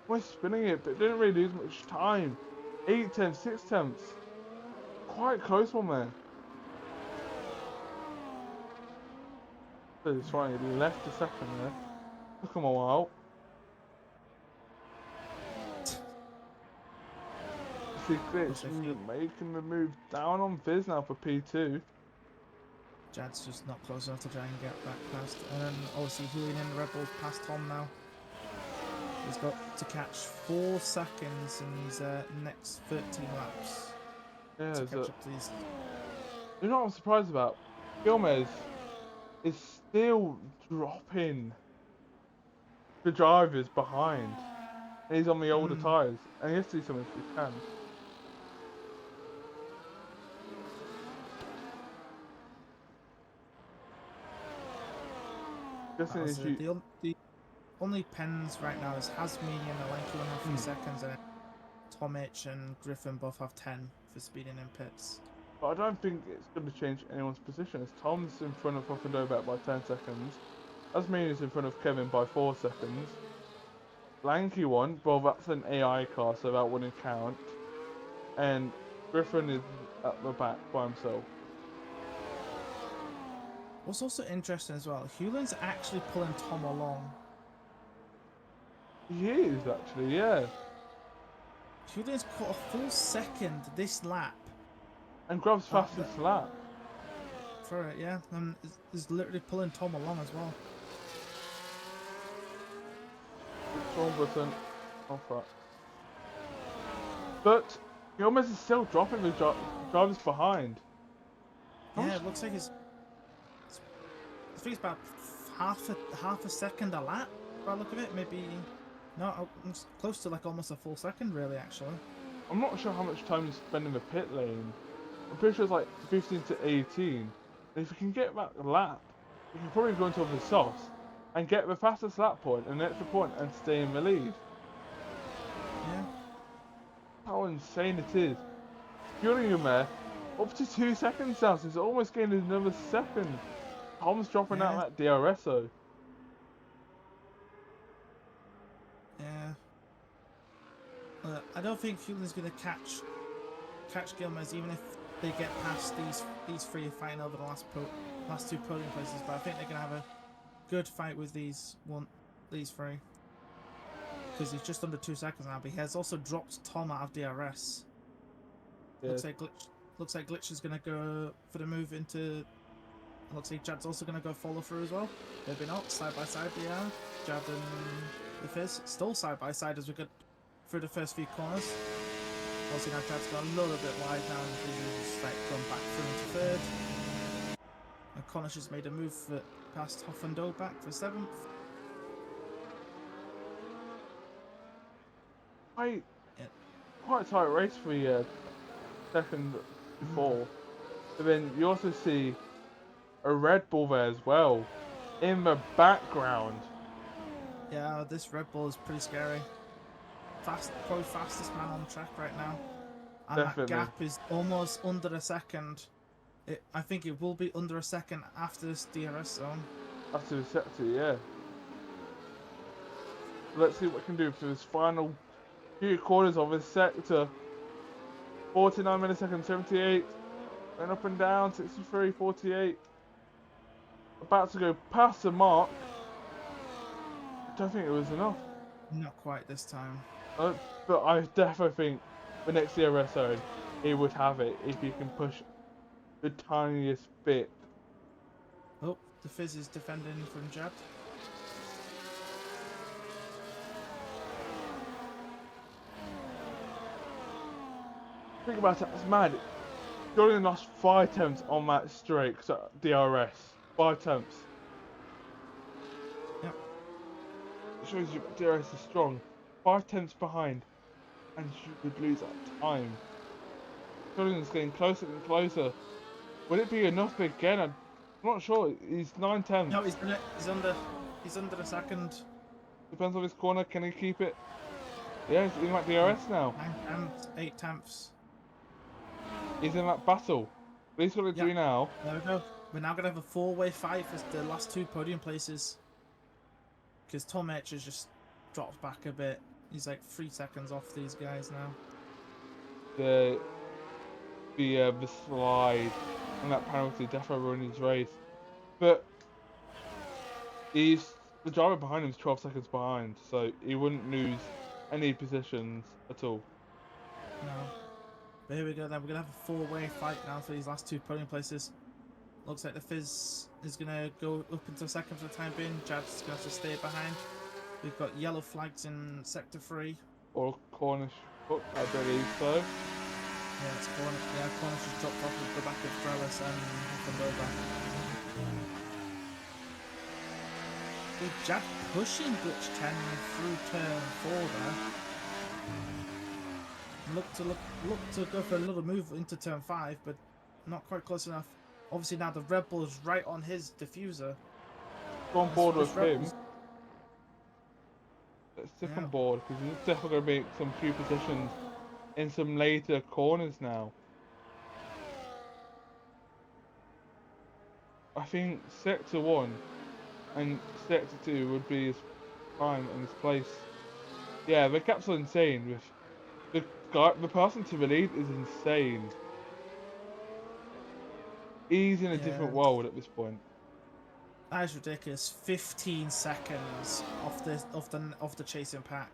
Almost spinning it, but didn't really lose much time. 8 tenths, 6 tenths. Quite close one there. So he's trying, he left a second there. Took him a while. See Glitch making the move down on Fizz now for P2. Jad's just not close enough to try and get back past. And then obviously Julian in the Red Bull past Tom now. He's got to catch 4 seconds in his next 13 laps. Yeah, to catch up to these. You know what I'm surprised about? Gomez is still dropping the drivers behind. And he's on the older tyres. And he has to do something if he can. The only pens right now is Hasmini and Alenki will have 3 seconds, and Tom H and Griffin both have 10 for speeding in pits. But I don't think it's going to change anyone's position. As Tom's in front of Hoffendover by 10 seconds. Asmini's in front of Kevin by 4 seconds. Lanky one, well that's an AI car, so that wouldn't count. And Griffin is at the back by himself. What's also interesting as well, Hewlin's actually pulling Tom along. He is actually, yeah. Hewlin's caught a full second this lap. And grabs fastest lap. For it, yeah. And is literally pulling Tom along as well. Control button off that. But Gomez is still dropping the drivers behind. Yeah, it looks like it's. I think it's about half a second a lap. By the look of it, maybe. No, it's close to like almost a full second, really. Actually. I'm not sure how much time he's spending in the pit lane. I'm pretty sure it's like 15 to 18. And if we can get that lap, we can probably go into the softs and get the fastest lap point and an extra point and stay in the lead. Yeah. How insane it is. Julian there, up to 2 seconds now, so he's almost gained another second. Tom's dropping out that DRS though. Yeah. I don't think Hewlin's going to catch Gilmez, even if they get past these 3 fighting over the last 2 podium places. But I think they're going to have a good fight with these 3. Because he's just under 2 seconds now, but he has also dropped Tom out of DRS. Yeah. Looks like Glitch is going to go for the move into. Looks like Jad's also going to go follow through as well. Maybe not. Side by side they are. Jad and the Fizz still side by side as we get through the first few corners. Also now Jad's gone a little bit wide now, and the Fizz is like going back through into 3rd. And Cornish has made a move past Hoffendoe back for 7th. Quite a tight race for the second before. But then you also see a Red Bull there as well in the background. Yeah, this Red Bull is pretty scary. Probably fastest man on track right now. And Definitely. That gap is almost under a second. I think it will be under a second after this DRS zone. After the sector, yeah. Let's see what we can do for this final few quarters of this sector. 49 milliseconds, 78. Going up and down, 63, 48. About to go past the mark. I don't think it was enough. Not quite this time. But I definitely think the next DRS zone, he would have it if he can push the tiniest bit. Oh, The Fizz is defending from Jad. Think about it, it's mad. Jordan lost 5 attempts on that streak, so DRS. 5 attempts. Yep. It shows you DRS is strong. 5 attempts behind, and you would lose that time. Jordan's getting closer and closer. Would it be enough again? I'm not sure. He's 9 attempts. No, he's under a second. Depends on his corner. Can he keep it? Yeah, he's in that DRS now. 9 attempts, 8 attempts. He's in that battle. What he's got to do now. There we go. We're now going to have a 4-way fight for the last 2 podium places. Because Tom H has just dropped back a bit. He's like 3 seconds off these guys now. The slide and that penalty definitely ruined his race. But the driver behind him is 12 seconds behind, so he wouldn't lose any positions at all. No. But here we go then, we're going to have a 4-way fight now for these last 2 podium places. Looks like the Fizz is going to go up into second for the time being. Jad's going to have to stay behind. We've got yellow flags in sector 3. Or Cornish foot, I believe so. Yeah, it's Cornish. Yeah, Cornish has dropped off with the back of Drelis and Hoffendover. With Jad pushing Glitch 10 through turn 4 there. Look to go for a little move into turn 5, but not quite close enough. Obviously now the Red Bull is right on his diffuser. Go on board with him. Bull's... Let's stick on board, because he's definitely going to make some few positions in some later corners now. I think sector 1 and sector 2 would be his time and his place. Yeah, the gaps are insane. With the person to the lead is insane. He's in a different world at this point. That is ridiculous. 15 seconds off the chasing pack.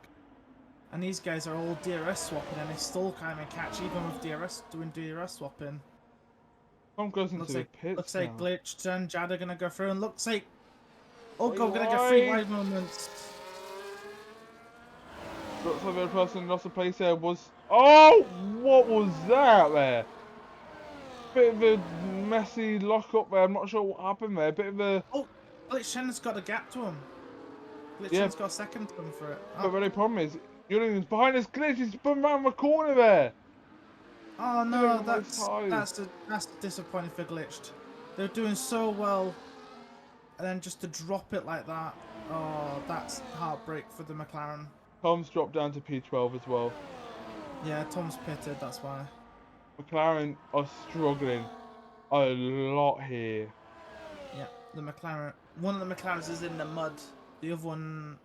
And these guys are all DRS swapping and they still can't even catch even with doing DRS swapping. Tom goes into the pits. Looks like now. Glitch and Jad are gonna go through and looks like we're gonna get 3 wide moments. Looks like the other person lost a place there was. Oh, what was that there? Bit of a messy lock up there. I'm not sure what happened there. Bit of a. Oh, Glitch Chen's got a gap to him. Glitch Chen's got a second to him for it. Oh. But the only problem is, Julian's behind us. Glitch is spun around the corner there. Oh no, that's disappointing for Glitched. They're doing so well, and then just to drop it like that. Oh, that's heartbreak for the McLaren. Tom's dropped down to P12 as well. Yeah, Tom's pitted. That's why. McLaren are struggling a lot here. Yeah, the McLaren. One of the McLarens is in the mud. The other one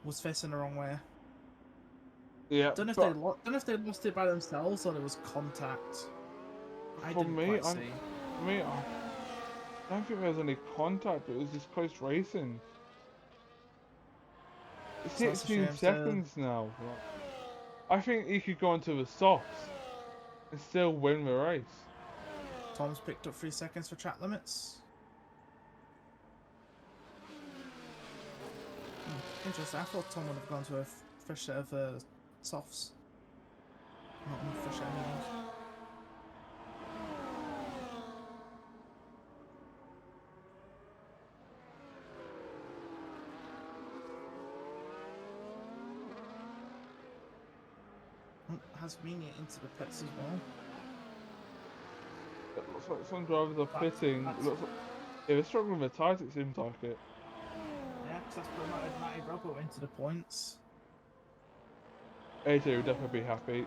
was facing the wrong way. Yeah. Don't know if they lost it by themselves or there was contact. I don't think there was any contact. It was just close racing. 16 seconds now. I think he could go into the softs and still win the race. Tom's picked up 3 seconds for track limits. Interesting. I thought Tom would have gone to a fresh set of softs. Not a fresh set of mediums. Has Mania into the pits as well. It looks like some drivers are pitting. It looks like, yeah, they're struggling with the tyres, it seems like it. Yeah, because that's promoted Matty Robbo into the points. AJ would definitely be happy.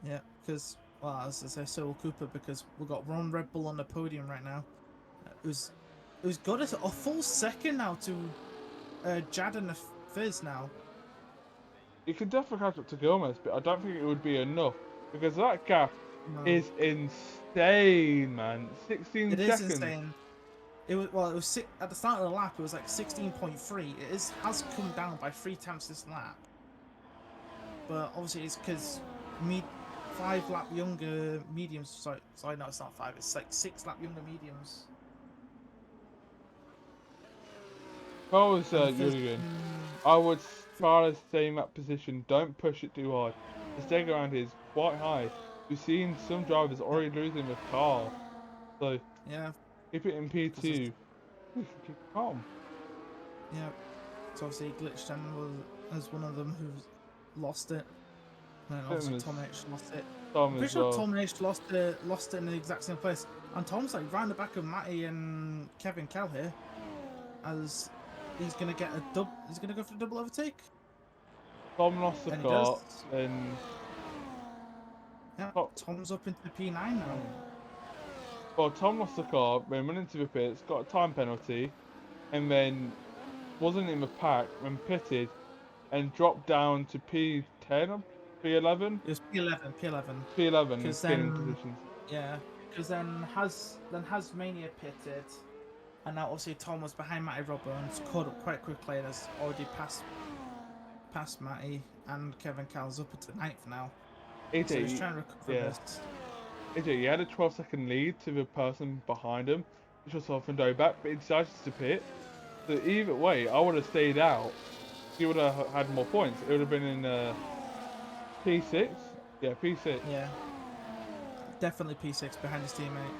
Yeah, because, well, as I say, so will Cooper, because we've got Ron Red Bull on the podium right now. It was got a full second now to Jad and the Fizz now. You can definitely catch up to Gomez, but I don't think it would be enough because that gap is insane, man. 16 seconds. It is insane. It was at the start of the lap. It was like 16.3. Has come down by 3 attempts this lap, but obviously it's because 5 lap younger mediums. Sorry, no, it's not 5. It's like 6 lap younger mediums If I was And the first, Julian, I would try to stay in that position. Don't push it too hard. The stake around here is quite high. We've seen some drivers already losing the car. So yeah, keep it in P2. Keep it calm. yeah. So obviously Glitch then was one of them who's lost it. And then obviously Same Tom as H lost it. Tom I'm as pretty sure well. Tom H lost it in the exact same place. And Tom's like round the back of Matty and Kevin Cal here, as he's gonna get a dub. He's gonna go for a double overtake. Tom lost the And he car, does. and Yeah, oh, Tom's up into the P9 now. well, Tom lost the car, then went into the pits, got a time penalty, and then wasn't in the pack when pitted, and dropped down to P10 or P11. It was P11, P11 in because skinning then positions. yeah, because then Hasmania pitted, and now obviously Tom was behind Matty Robber and caught up quite quickly and has already passed Matty, and Kevin Cal's up into 9th now. AJ, So he's trying to recover yeah. this. AJ, he had a 12-second lead to the person behind him, which was off and back, but he decided to pit. So either way, I would have stayed out. He would have had more points. It would have been in P6. Yeah, P6. Yeah, definitely P6 behind his teammate.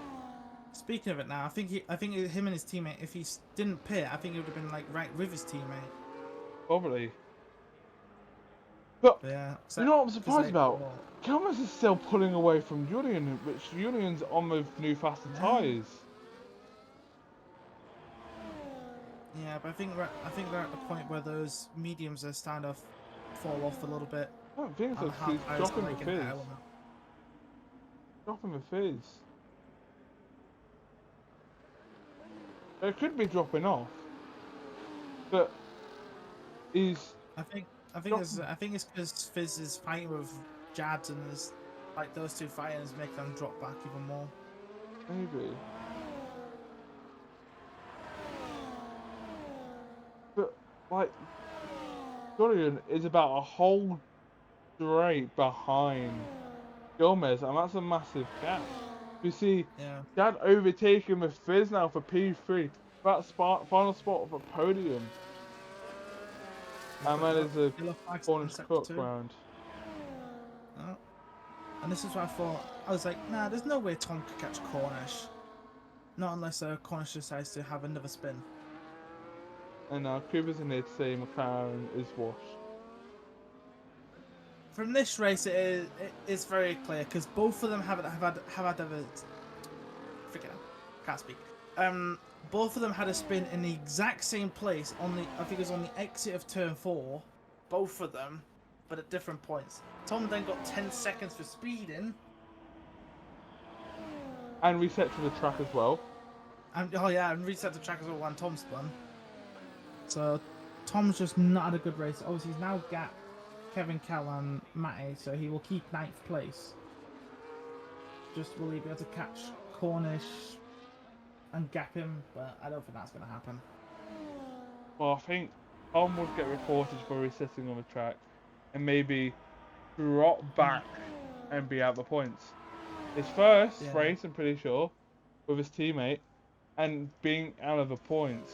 Speaking of it now, I think him and his teammate, if he didn't pit, I think it would have been like right with his teammate. Probably. But Yeah. you know what I'm surprised about? Cameras is still pulling away from Julian, which Julian's on with new faster tyres. Yeah, but I think they're at the point where those mediums are starting to fall off a little bit. I don't think so, And 'cause he's hard tyres are dropping the making fizz. that element. Dropping the fizz. It could be dropping off. But he's I think it's because Fizz is fighting with Jad, and there's like those two fighters make them drop back even more. maybe. But like Julian is about a whole straight behind Gomez, and that's a massive gap. You see, Yeah. Dad overtaking with Fizz now for P3. That final spot of a podium. And that is a Yellow flags in Cornish sector Cup 2. round. Oh. And this is what I thought. I was like, nah, there's no way Tom could catch Cornish. Not unless Cornish decides to have another spin. And now Cooper's in here to say McLaren is washed. From this race, it is very clear because both of them have had a forget it, can't speak. Both of them had a spin in the exact same place on the I think it was on the exit of turn 4. Both of them, but at different points. Tom then got 10 seconds for speeding. And reset to the track as well. And and reset the track as well when Tom spun. So Tom's just not had a good race. Obviously, he's now gapped Kevin Cal and Matty, so he will keep 9th place. Just will he be able to catch Cornish and gap him? But I don't think that's going to happen. Well, I think Tom would get reported for resetting on the track and maybe drop back and be out the points. His first race, I'm pretty sure, with his teammate and being out of the points.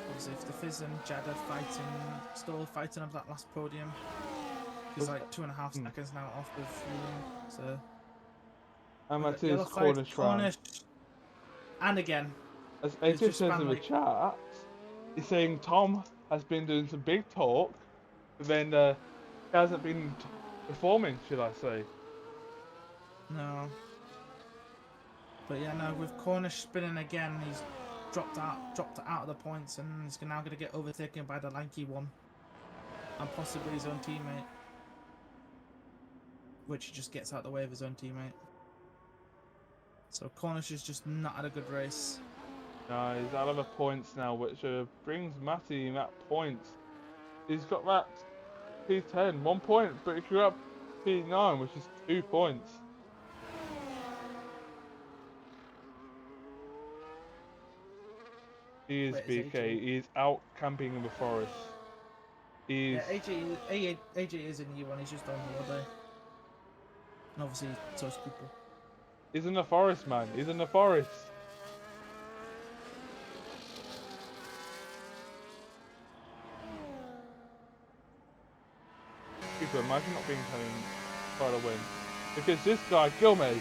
Obviously, if the Fizz and Jad are still fighting over that last podium, he's like 2.5 seconds now off with Julian. So. And that's his Cornish round. And again, as AJ says in the chat, he's saying Tom has been doing some big talk, but then he hasn't been performing, should I say. No. But yeah, no, with Cornish spinning again, he's dropped out of the points, and he's now going to get overtaken by the lanky one. And possibly his own teammate. Which he just gets out of the way of his own teammate. So Cornish has just not had a good race. No, he's out of the points now, which brings Matty in that points. He's got that P10, 1 point, but if you're up P9, which is 2 points. He is BK, he is out camping in the forest. He's... Yeah, AJ is in EU1, he's just on holiday. And obviously, so is Cooper. He's in the forest, man. He's in the forest. Cooper, imagine not being home try to win. Because this guy, Gilmez,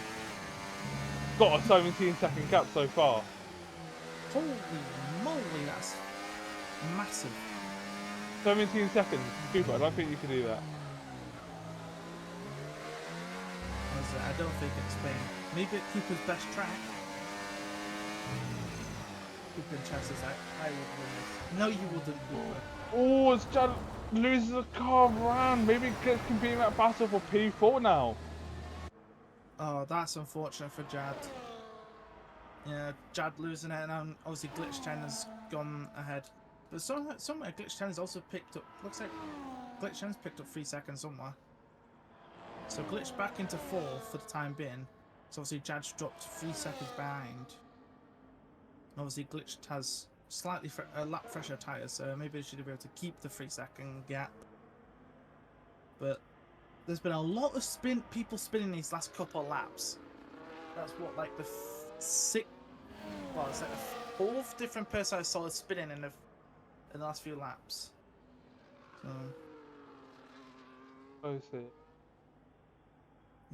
got a 17-second gap so far. Holy moly, that's massive. 17 seconds, Cooper, I don't think you can do that. I don't think it's Spain. Maybe at Cooper's best track. Cooper and Chaz is like, I would win this. No, you wouldn't, Cooper. Oh, as Jad loses a car round, maybe gets competing that battle for P4 now. Oh, that's unfortunate for Jad. Yeah, Jad losing it, and obviously Glitch 10 has gone ahead. But somewhere Glitch 10 has also picked up. Looks like Glitch 10's picked up 3 seconds somewhere. So Glitch back into 4th for the time being. So obviously Jad's dropped 3 seconds behind. And obviously Glitch has slightly lap fresher tyres, so maybe they should be able to keep the 3-second gap. But there's been a lot of people spinning these last couple of laps. That's what, like the sixth. Well, it's like the 4th different person I saw spinning in the last few laps. So. Oh, see.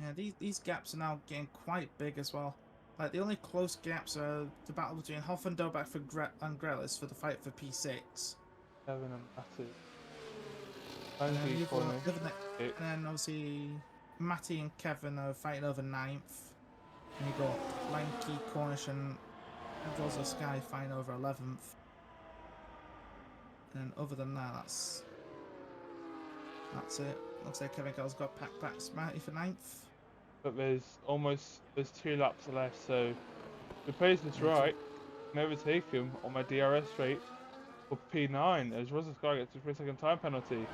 Yeah, these gaps are now getting quite big as well. Like the only close gaps are the battle between Hoff and Dobak and Grelis for the fight for P6. Kevin and Matty. And then, Thank you, and then obviously Matty and Kevin are fighting over 9th. And you got Lanky, Cornish and Rosa Sky fighting over 11th. And other than that, that's it. Looks like Kevin Girl's got packed back Matty for 9th. But there's 2 laps left, so if the pace is right, I can overtake him on my DRS straight for P9 as Rosa Sky gets a 3-second time penalty.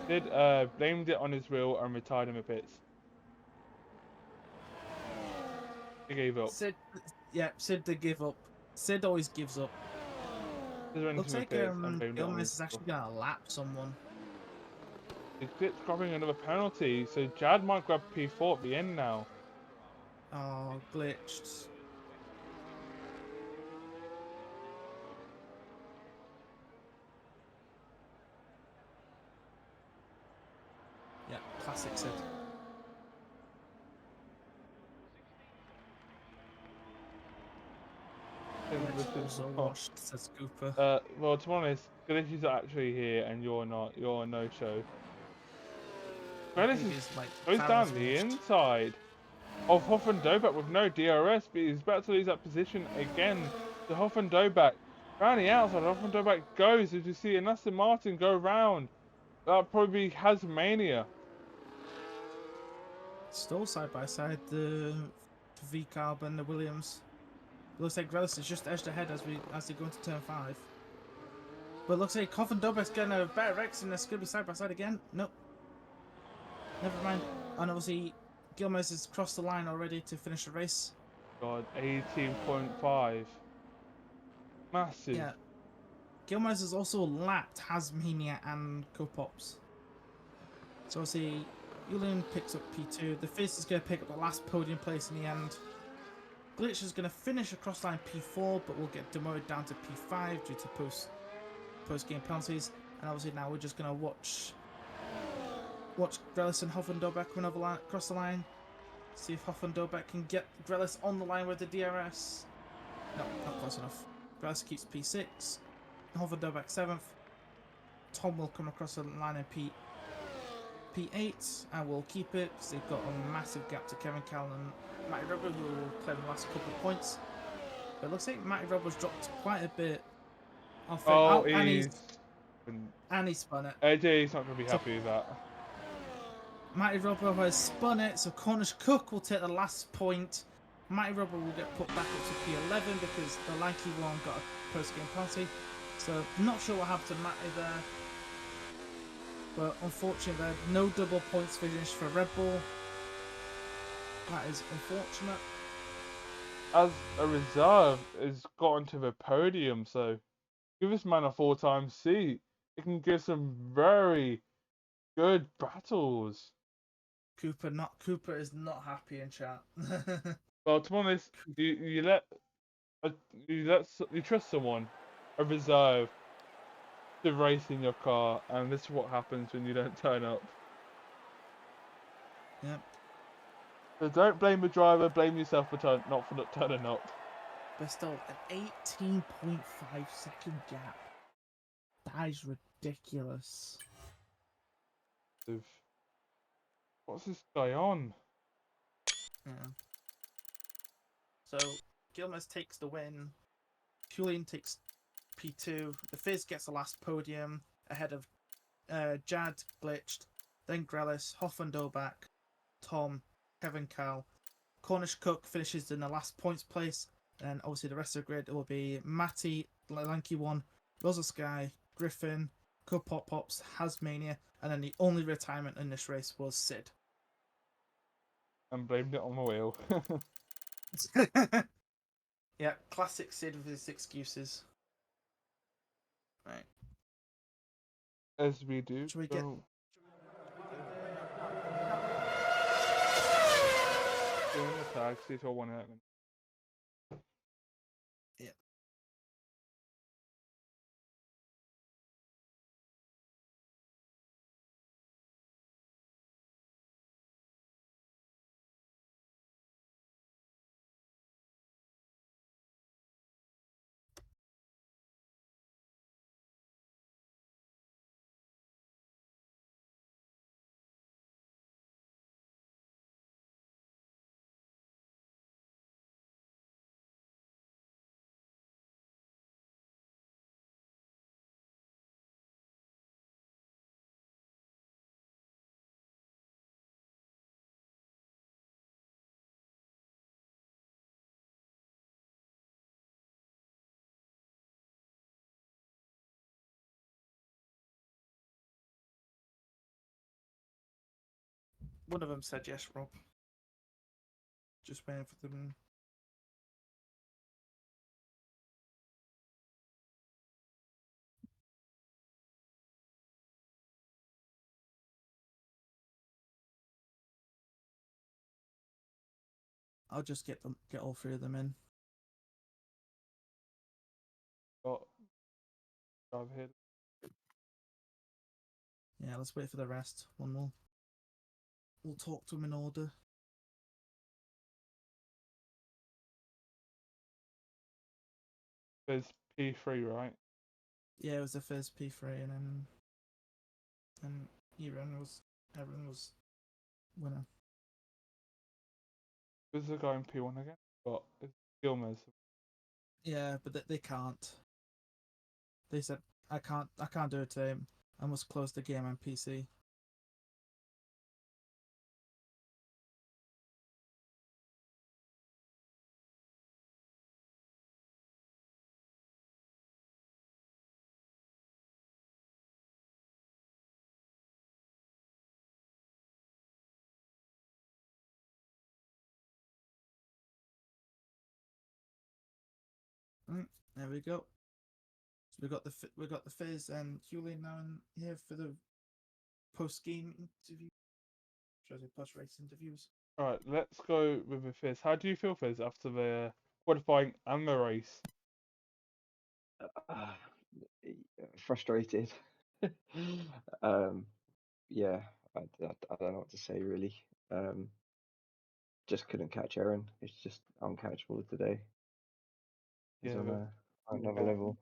Sid blamed it on his wheel and retired in the pits. He gave up. Sid did give up. Sid always gives up. Looks like Gilmes is actually gonna lap someone. He's grabbing another penalty, so Jad might grab P4 at the end now. Oh, glitched. Yeah, classic Sid. Also washed, says Cooper. Well, to be honest, Glitch is actually here and you're not. You're a no-show. Glitch goes down the inside of Hoff and Dobak with no DRS, but he's about to lose that position again to Hoff and Dobak. Round the outside, Hoff and Dobak goes, as you see, and Aston Martin go round. That'll probably be Hasmania. Still side by side, the V-Carb and the Williams. It looks like Grelis is just edged ahead as they go into turn 5. But it looks like Hoff and Dobak's getting a better X and they're going to be side by side again. Nope. Never mind. And obviously, Gilmes has crossed the line already to finish the race. God, 18.5. Massive. Yeah. Gilmes has also lapped Hasmania and Copops. So obviously, Julian picks up P2. The Fizz is going to pick up the last podium place in the end. Glitch is going to finish across line P4, but will get demoted down to P5 due to post-game penalties. And obviously now we're just going to watch Grelis and Hoff and Dobak run over across the line. See if Hoff and Dobak can get Grelis on the line with the DRS. No, not close enough. Grelis keeps P6. Hoff and Dobak 7th. Tom will come across the line in P8 and will keep it because they've got a massive gap to Kevin Callan and Matty Rubber, who will play the last couple of points. But it looks like Matty Rubber's dropped quite a bit off it. Oh, and he spun it. AJ's not going to be happy with that. Matty Rubber has spun it, so Cornish Cook will take the last point. Matty Rubber will get put back up to P11 because the lanky one got a post-game penalty. So not sure what happened to Matty there. But unfortunately, there are no double points finish for Red Bull. That is unfortunate. As a reserve, has got onto the podium, so give this man a 4-time seat. It can give some very good battles. Cooper is not happy in chat. Well, to be honest, you trust someone, a reserve, to race in your car, and this is what happens when you don't turn up. Yep. So don't blame the driver, blame yourself for not turning up. But still, an 18.5 second gap. That is ridiculous. What's this guy on? Yeah. So Gilmes takes the win. Julian takes P2. The Fizz gets the last podium ahead of Jad, Glitched, then Grelis, Hoffendobach, Tom, Kevin Cal. Cornish Cook finishes in the last points place. And obviously the rest of the grid will be Matty, Lanky One, Rosa Sky, Griffin, Co Pop Pops, Hasmania, and then the only retirement in this race was Sid. And blamed it on the wheel. Yeah, classic Sid with his excuses. Right. As we do. Should we so... get Doing the tag, see if I want it. Yeah. One of them said yes, Rob. Just waiting for them. I'll just get all three of them in. Got drive here. Yeah, let's wait for the rest. One more. We'll talk to them in order. There's P3, right? Yeah, it was the first P3, and everyone was winner. Who's the guy in P1 again? Got Gilmez. Yeah, but they can't. They said I can't do it today. I must close the game on PC. Right, there we go. So we got the Fizz and Julian now in here for the post game interview. Should I say post race interviews? Alright, let's go with the Fizz. How do you feel, Fizz, after the qualifying and the race? Uh, frustrated. um, yeah, I don't know what to say really. Just couldn't catch Aaron. It's just uncatchable today. He's Yeah, on another level.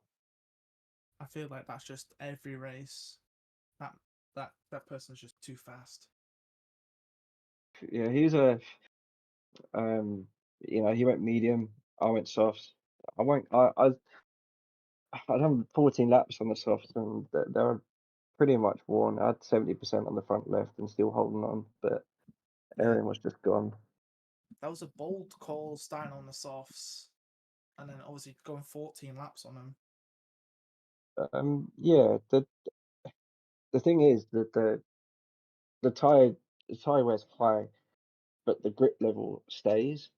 I feel like that's just every race. That person's just too fast. Yeah, he's a he went medium. I went soft. I won't. I'd done 14 laps on the softs and they were pretty much worn. I had 70% on the front left and still holding on, but Yeah, Aaron was just gone. that was a bold call starting on the softs, and then obviously going 14 laps on them. Yeah, the thing is that the tire wears high, but the grip level stays.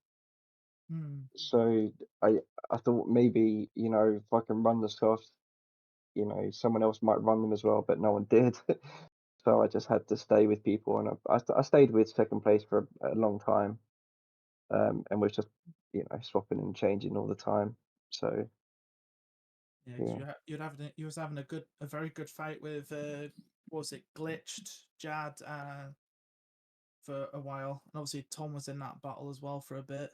So I thought maybe if I can run the soft, someone else might run them as well, but no one did. So I just had to stay with people, and I stayed with second place for a long time, and was just swapping and changing all the time. So Yeah, yeah, you was having a very good fight with what was it, Glitched, Jad, for a while, and obviously Tom was in that battle as well for a bit.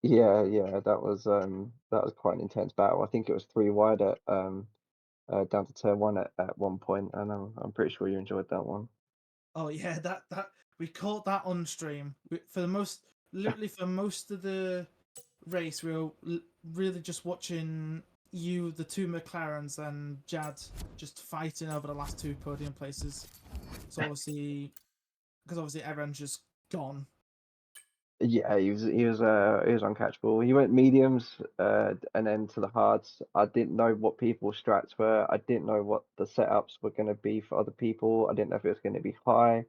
Yeah, that was quite an intense battle. I think it was three wide at down to turn one at one point, and I'm pretty sure you enjoyed that one. Oh yeah, that we caught that on stream. Literally for most of the race, we were really just watching you, the two McLarens, and Jad just fighting over the last two podium places. So obviously, because obviously everyone's just gone. Yeah, he was uncatchable. He went mediums, and then to the hards. I didn't know what people's strats were. I didn't know what the setups were going to be for other people. I didn't know if it was going to be high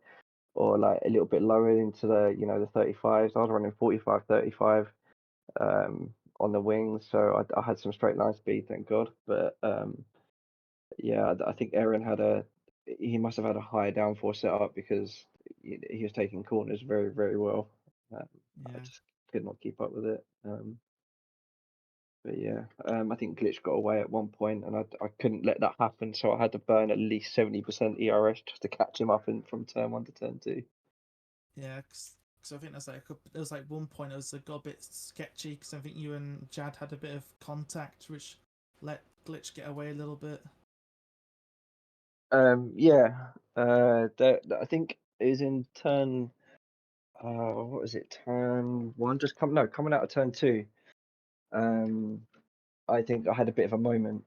or like a little bit lower into the 35s. I was running 45, 35 on the wings, so I had some straight line speed, thank God. But yeah, I think Aaron he must have had a higher downforce setup because he was taking corners very, very well. I Yeah. just could not keep up with it. But yeah, I think Glitch got away at one point, and I couldn't let that happen, so I had to burn at least 70% ERS just to catch him up from turn one to turn two. Yeah, because I think there was like one point it got a bit sketchy because I think you and Jad had a bit of contact, which let Glitch get away a little bit. Yeah, I think it was in turn. What was it? Turn one, coming out of turn two. I think I had a bit of a moment.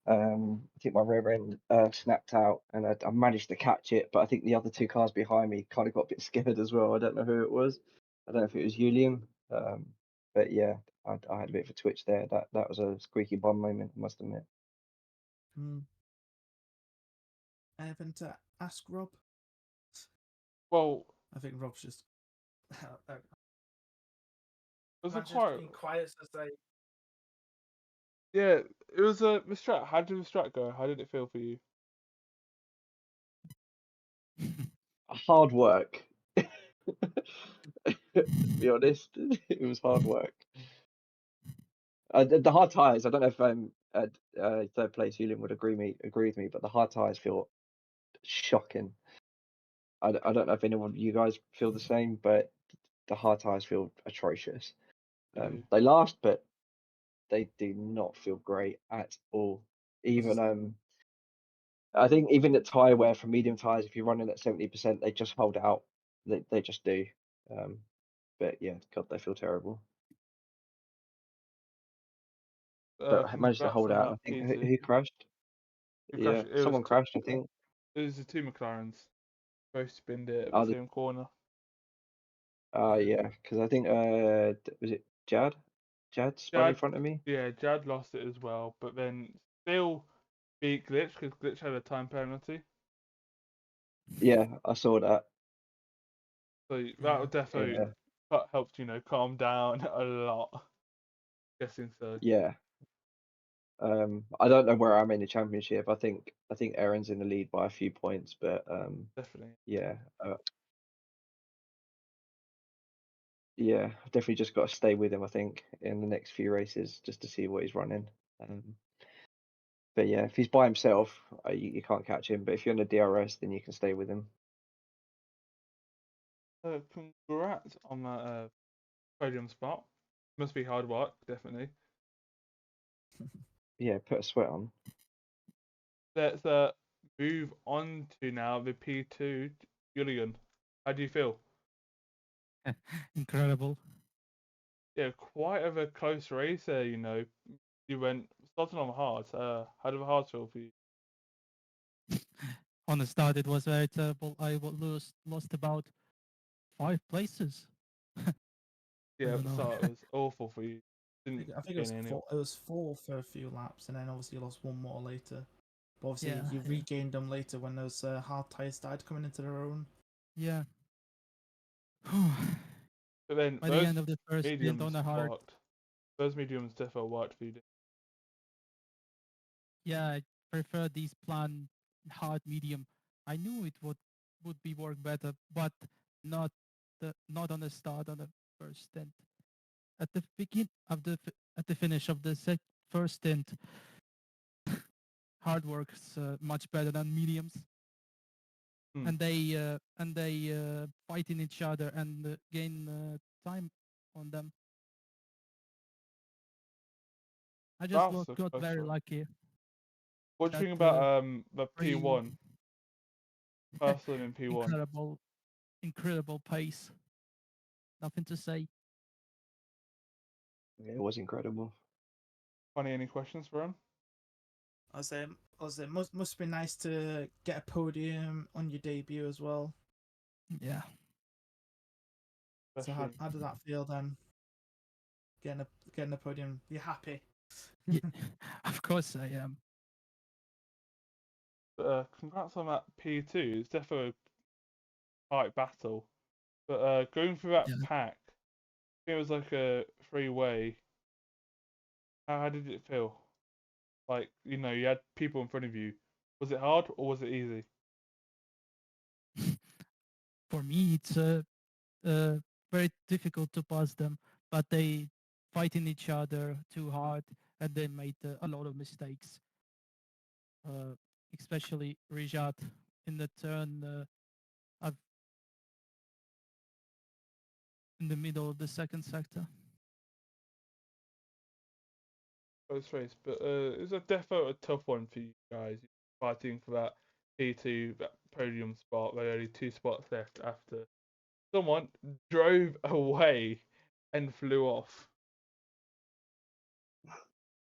I think my rear end snapped out, and I managed to catch it, but I think the other two cars behind me kind of got a bit scared as well. I don't know who it was. I don't know if it was Julian. But yeah, I had a bit of a twitch there. That was a squeaky bum moment, I must admit. Anything to ask Rob? Well, I think Rob's just. it was a Man's just quite being quiet to say. yeah. It was a Mistrat. How did Mistrat go? How did it feel for you? Hard work. To be honest, it was hard work. The hard tires. I don't know if third place Julian would agree with me, but the hard tires feel shocking. I don't know if anyone of you guys feel the same, but the hard tires feel atrocious. They last, but they do not feel great at all. Even I think even at tire wear for medium tires, if you're running at 70%, they just hold out. They just do. But yeah, God, they feel terrible. But I managed to Congrats hold on out. that, I think PT. who crashed? Who Yeah, crashed? someone crashed. I think. It was the two McLarens. Both spinned it at the Oh, same corner. yeah, because I think was it Jad? Jad spun in Jad, front of me. yeah, Jad lost it as well, but then still beat Glitch because Glitch had a time penalty. Yeah, I saw that. So that would definitely Yeah, helped, calm down a lot. Guessing so. yeah. I don't know where I'm in the championship. I think Aaron's in the lead by a few points, but Definitely. yeah, yeah, I've definitely just got to stay with him. I think in the next few races just to see what he's running. But yeah, if he's by himself, you can't catch him. But if you're on the DRS, then you can stay with him. Congrats on that podium spot. Must be hard work, definitely. Yeah, put a sweat on. Let's move on to now the P2. Julian, how do you feel? Incredible. Yeah, quite of a close race there, You went starting on the hard. How did the hard feel for you? On the start, it was very terrible. I lost about 5 places. Yeah, I at don't the know. start it was awful for you. Didn't I think gain any. it was four for a few laps, and then obviously you lost one more later. But obviously Yeah, you yeah. regained them later when those hard tires started coming into their own. Yeah. But then By the end of the first stint on mediums the hard, worked. Those mediums definitely worked for you. yeah, I prefer these plan hard medium. I knew it would be work better, but not not on the start on the first stint. At the begin of at the finish of the first stint, hard works much better than mediums. Hmm. and they fighting each other and gain time on them. I just That's a got close very one. lucky What do you that think about the three P1? Personally in P1. incredible pace. Nothing to say. Yeah, it was incredible. Funny, any questions for him? I was say must be nice to get a podium on your debut as well. Yeah. So Especially how did that feel then? Getting a podium. You happy? Yeah, of course I am. congrats on that P2. It's definitely a tight battle. But going through that Yeah. pack, I think it was like a three-way. How did it feel? Like, you know, you had people in front of you. Was it hard or was it easy? For me, it's very difficult to pass them, but they fighting each other too hard, and they made a lot of mistakes. Especially Rijat in the turn of in the middle of the second sector. Close race, but it was a definitely a tough one for you guys. Fighting for that P2, that podium spot. There were only 2 spots left after someone drove away and flew off.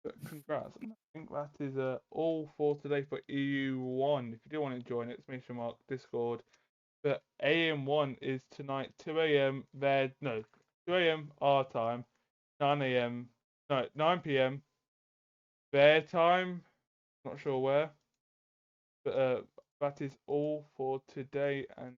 But congrats. I think that is all for today for EU1. If you do want to join it, exclamation mark Discord. But AM1 is tonight, 2 a.m. there. No, 2 a.m. our time, 9 a.m. No, 9 p.m. their time. Not sure where. But that is all for today, and